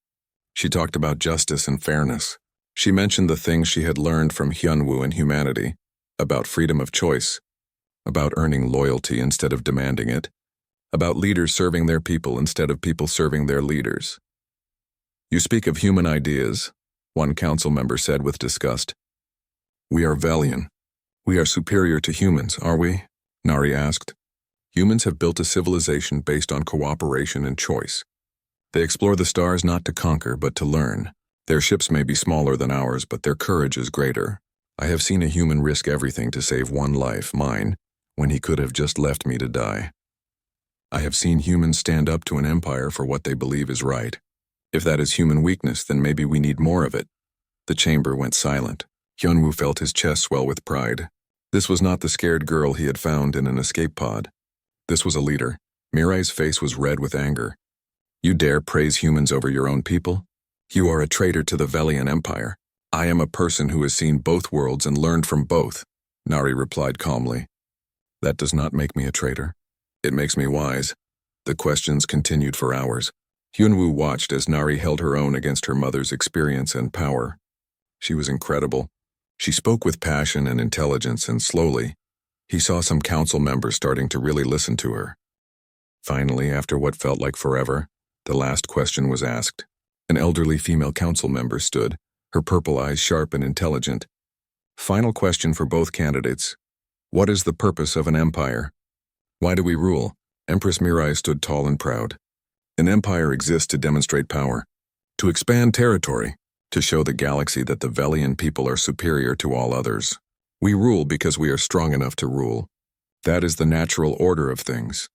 She talked about justice and fairness. She mentioned the things she had learned from Hyunwoo and humanity, about freedom of choice, about earning loyalty instead of demanding it, about leaders serving their people instead of people serving their leaders. You speak of human ideas, one council member said with disgust. We are Valian. We are superior to humans, are we? Nari asked. Humans have built a civilization based on cooperation and choice. They explore the stars not to conquer, but to learn. Their ships may be smaller than ours, but their courage is greater. I have seen a human risk everything to save one life, mine, when he could have just left me to die. I have seen humans stand up to an empire for what they believe is right. If that is human weakness, then maybe we need more of it. The chamber went silent. Hyunwoo felt his chest swell with pride. This was not the scared girl he had found in an escape pod. This was a leader. Mirai's face was red with anger. You dare praise humans over your own people? You are a traitor to the Valian Empire. I am a person who has seen both worlds and learned from both, Nari replied calmly. That does not make me a traitor. It makes me wise. The questions continued for hours. Hyunwoo watched as Nari held her own against her mother's experience and power. She was incredible. She spoke with passion and intelligence, and slowly, he saw some council members starting to really listen to her. Finally, after what felt like forever, the last question was asked. An elderly female council member stood, her purple eyes sharp and intelligent. Final question for both candidates. What is the purpose of an empire? Why do we rule? Empress Mirai stood tall and proud. An empire exists to demonstrate power. To expand territory, to show the galaxy that the Velian people are superior to all others. We rule because we are strong enough to rule. That is the natural order of things.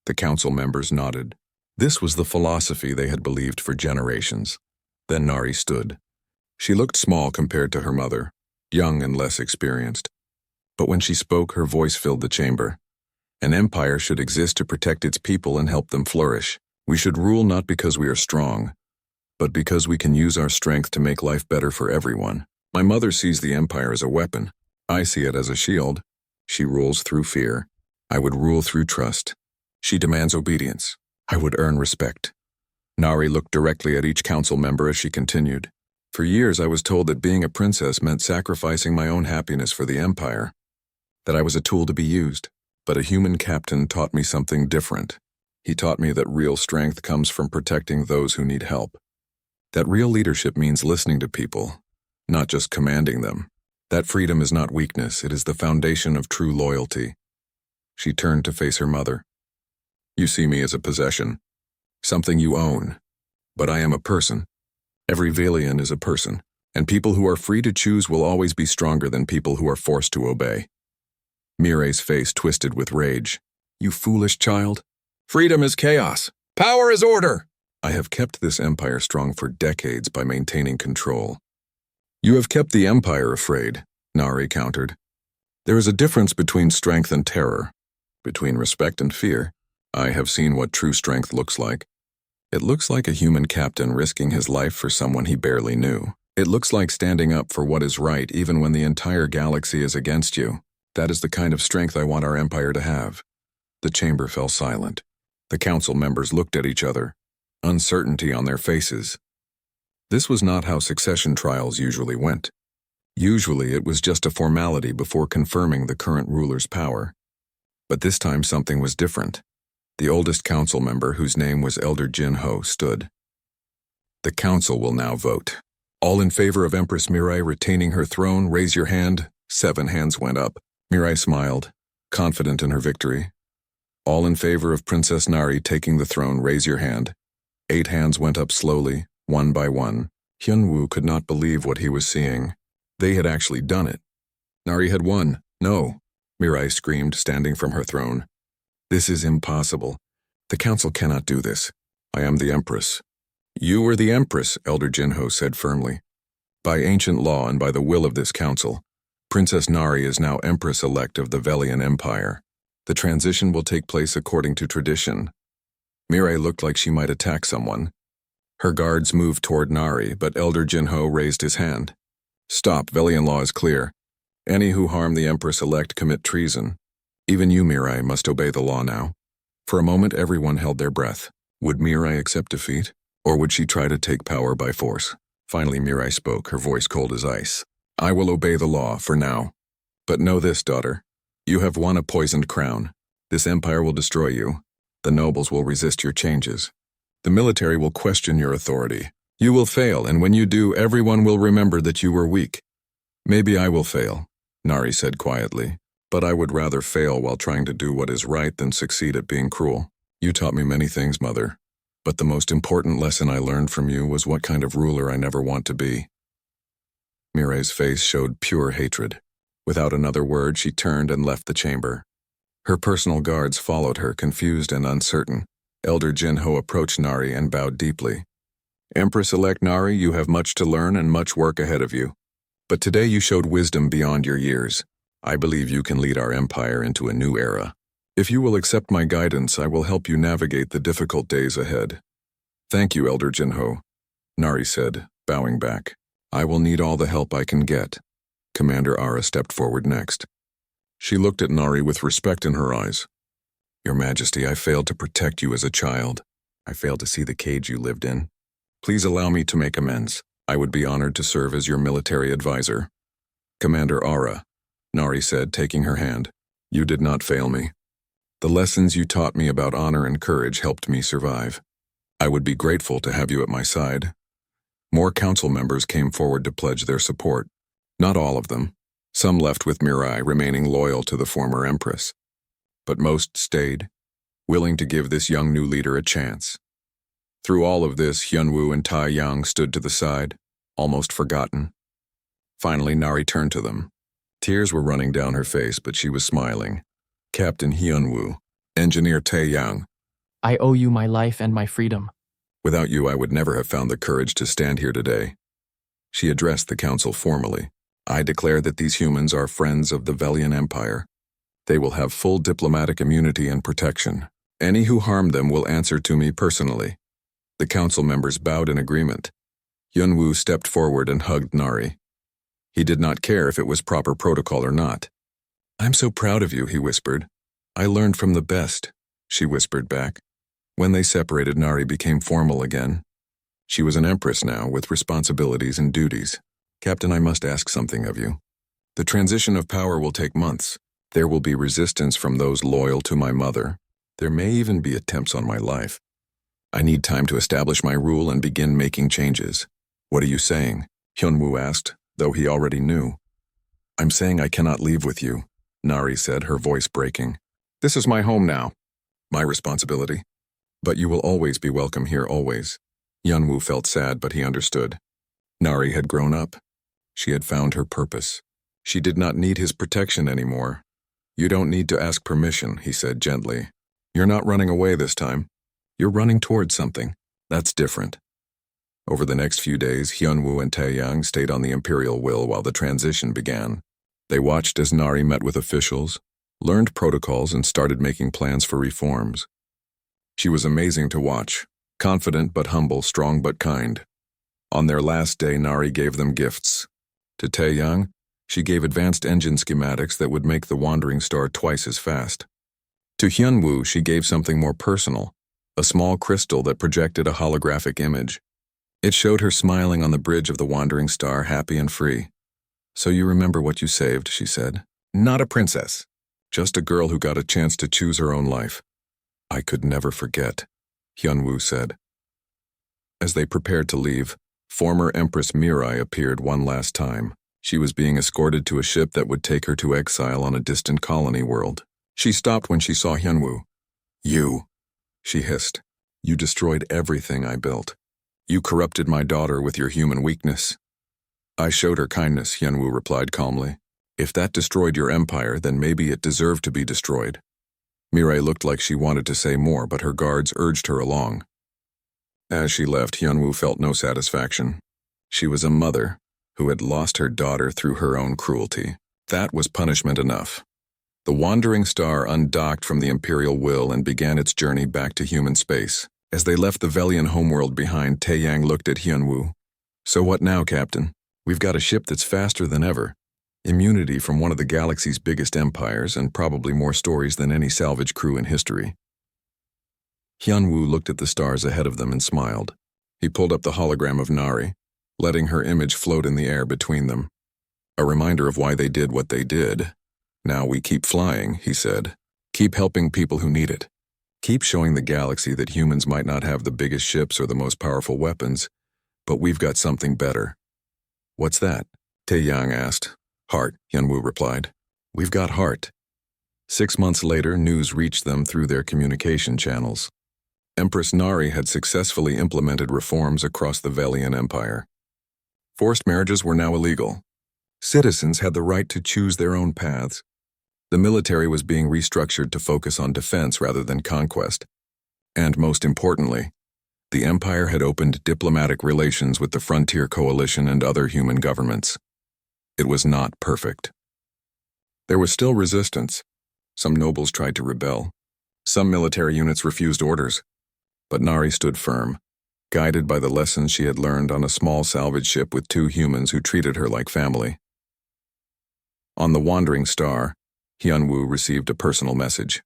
The council members nodded. This was the philosophy they had believed for generations. Then Nari stood. She looked small compared to her mother, young and less experienced. But when she spoke, her voice filled the chamber. An empire should exist to protect its people and help them flourish. We should rule not because we are strong, but because we can use our strength to make life better for everyone. My mother sees the empire as a weapon. I see it as a shield. She rules through fear. I would rule through trust. She demands obedience. I would earn respect. Nari looked directly at each council member as she continued. For years I was told that being a princess meant sacrificing my own happiness for the empire, that I was a tool to be used. But a human captain taught me something different. He taught me that real strength comes from protecting those who need help. That real leadership means listening to people, not just commanding them. That freedom is not weakness, it is the foundation of true loyalty. She turned to face her mother. You see me as a possession, something you own. But I am a person. Every Velian is a person, and people who are free to choose will always be stronger than people who are forced to obey. Mirai's face twisted with rage. You foolish child. Freedom is chaos. Power is order. I have kept this empire strong for decades by maintaining control. You have kept the empire afraid, Nari countered. There is a difference between strength and terror, between respect and fear. I have seen what true strength looks like. It looks like a human captain risking his life for someone he barely knew. It looks like standing up for what is right even when the entire galaxy is against you. That is the kind of strength I want our empire to have. The chamber fell silent. The council members looked at each other, uncertainty on their faces. This was not how succession trials usually went. Usually it was just a formality before confirming the current ruler's power. But this time something was different. The oldest council member, whose name was Elder Jin-Ho, stood. The council will now vote. All in favor of Empress Mirai retaining her throne, raise your hand. 7 hands went up. Mirai smiled, confident in her victory. All in favor of Princess Nari taking the throne, raise your hand. 8 hands went up slowly, one by one. Hyunwoo could not believe what he was seeing. They had actually done it. Nari had won. No, Mirai screamed, standing from her throne. This is impossible. The council cannot do this. I am the Empress. You are the Empress, Elder Jin-Ho said firmly. By ancient law and by the will of this council, Princess Nari is now Empress-elect of the Velian Empire. The transition will take place according to tradition. Mirai looked like she might attack someone. Her guards moved toward Nari, but Elder Jin-Ho raised his hand. Stop, Velian law is clear. Any who harm the Empress-elect commit treason. Even you, Mirai, must obey the law now. For a moment, everyone held their breath. Would Mirai accept defeat, or would she try to take power by force? Finally, Mirai spoke, her voice cold as ice. I will obey the law, for now. But know this, daughter. You have won a poisoned crown. This empire will destroy you. The nobles will resist your changes. The military will question your authority. You will fail, and when you do, everyone will remember that you were weak. Maybe I will fail, Nari said quietly. But I would rather fail while trying to do what is right than succeed at being cruel. You taught me many things, Mother. But the most important lesson I learned from you was what kind of ruler I never want to be. Mirai's face showed pure hatred. Without another word, she turned and left the chamber. Her personal guards followed her, confused and uncertain. Elder Jin-Ho approached Nari and bowed deeply. Empress-elect Nari, you have much to learn and much work ahead of you. But today you showed wisdom beyond your years. I believe you can lead our empire into a new era. If you will accept my guidance, I will help you navigate the difficult days ahead. Thank you, Elder Jin-Ho, Nari said, bowing back. I will need all the help I can get. Commander Ara stepped forward next. She looked at Nari with respect in her eyes. Your Majesty, I failed to protect you as a child. I failed to see the cage you lived in. Please allow me to make amends. I would be honored to serve as your military advisor. Commander Ara, Nari said, taking her hand. You did not fail me. The lessons you taught me about honor and courage helped me survive. I would be grateful to have you at my side. More council members came forward to pledge their support. Not all of them. Some left with Mirai, remaining loyal to the former empress. But most stayed, willing to give this young new leader a chance. Through all of this, Hyunwoo and Taeyang stood to the side, almost forgotten. Finally, Nari turned to them. Tears were running down her face, but she was smiling. Captain Hyunwoo, Engineer Taeyang. I owe you my life and my freedom. Without you, I would never have found the courage to stand here today. She addressed the council formally. I declare that these humans are friends of the Velian Empire. They will have full diplomatic immunity and protection. Any who harm them will answer to me personally. The council members bowed in agreement. Hyunwoo stepped forward and hugged Nari. He did not care if it was proper protocol or not. I'm so proud of you, he whispered. I learned from the best, she whispered back. When they separated, Nari became formal again. She was an empress now, with responsibilities and duties. Captain, I must ask something of you. The transition of power will take months. There will be resistance from those loyal to my mother. There may even be attempts on my life. I need time to establish my rule and begin making changes. What are you saying? Hyunwoo asked, though he already knew. I'm saying I cannot leave with you, Nari said, her voice breaking. This is my home now. My responsibility. But you will always be welcome here, always. Hyunwoo felt sad, but he understood. Nari had grown up. She had found her purpose. She did not need his protection anymore. You don't need to ask permission, he said gently. You're not running away this time. You're running towards something. That's different. Over the next few days, Hyunwoo and Taeyang stayed on the Imperial Will while the transition began. They watched as Nari met with officials, learned protocols, and started making plans for reforms. She was amazing to watch, confident but humble, strong but kind. On their last day, Nari gave them gifts. To Taeyang, she gave advanced engine schematics that would make the Wandering Star twice as fast. To Hyunwoo, she gave something more personal, a small crystal that projected a holographic image. It showed her smiling on the bridge of the Wandering Star, happy and free. So you remember what you saved, she said. Not a princess, just a girl who got a chance to choose her own life. I could never forget, Hyunwoo said. As they prepared to leave, former Empress Mirai appeared one last time. She was being escorted to a ship that would take her to exile on a distant colony world. She stopped when she saw Hyunwoo. You, she hissed. You destroyed everything I built. You corrupted my daughter with your human weakness. I showed her kindness, Hyunwoo replied calmly. If that destroyed your empire, then maybe it deserved to be destroyed. Mirai looked like she wanted to say more, but her guards urged her along. As she left, Hyunwoo felt no satisfaction. She was a mother who had lost her daughter through her own cruelty. That was punishment enough. The Wandering Star undocked from the Imperial Will and began its journey back to human space. As they left the Velian homeworld behind, Taeyang looked at Hyunwoo. So what now, Captain? We've got a ship that's faster than ever. Immunity from one of the galaxy's biggest empires, and probably more stories than any salvage crew in history. Hyunwoo looked at the stars ahead of them and smiled. He pulled up the hologram of Nari, letting her image float in the air between them. A reminder of why they did what they did. Now we keep flying, he said. Keep helping people who need it. Keep showing the galaxy that humans might not have the biggest ships or the most powerful weapons, but we've got something better. What's that? Taeyang asked. Heart, Hyunwoo replied. We've got heart. 6 months later, news reached them through their communication channels. Empress Nari had successfully implemented reforms across the Velian Empire. Forced marriages were now illegal. Citizens had the right to choose their own paths. The military was being restructured to focus on defense rather than conquest. And most importantly, the empire had opened diplomatic relations with the Frontier Coalition and other human governments. It was not perfect. There was still resistance. Some nobles tried to rebel. Some military units refused orders. But Nari stood firm, guided by the lessons she had learned on a small salvage ship with 2 humans who treated her like family. On the Wandering Star, Hyunwoo received a personal message.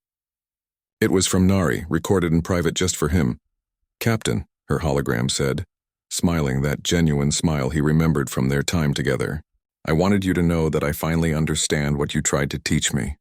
It was from Nari, recorded in private just for him. Captain, her hologram said, smiling that genuine smile he remembered from their time together. I wanted you to know that I finally understand what you tried to teach me.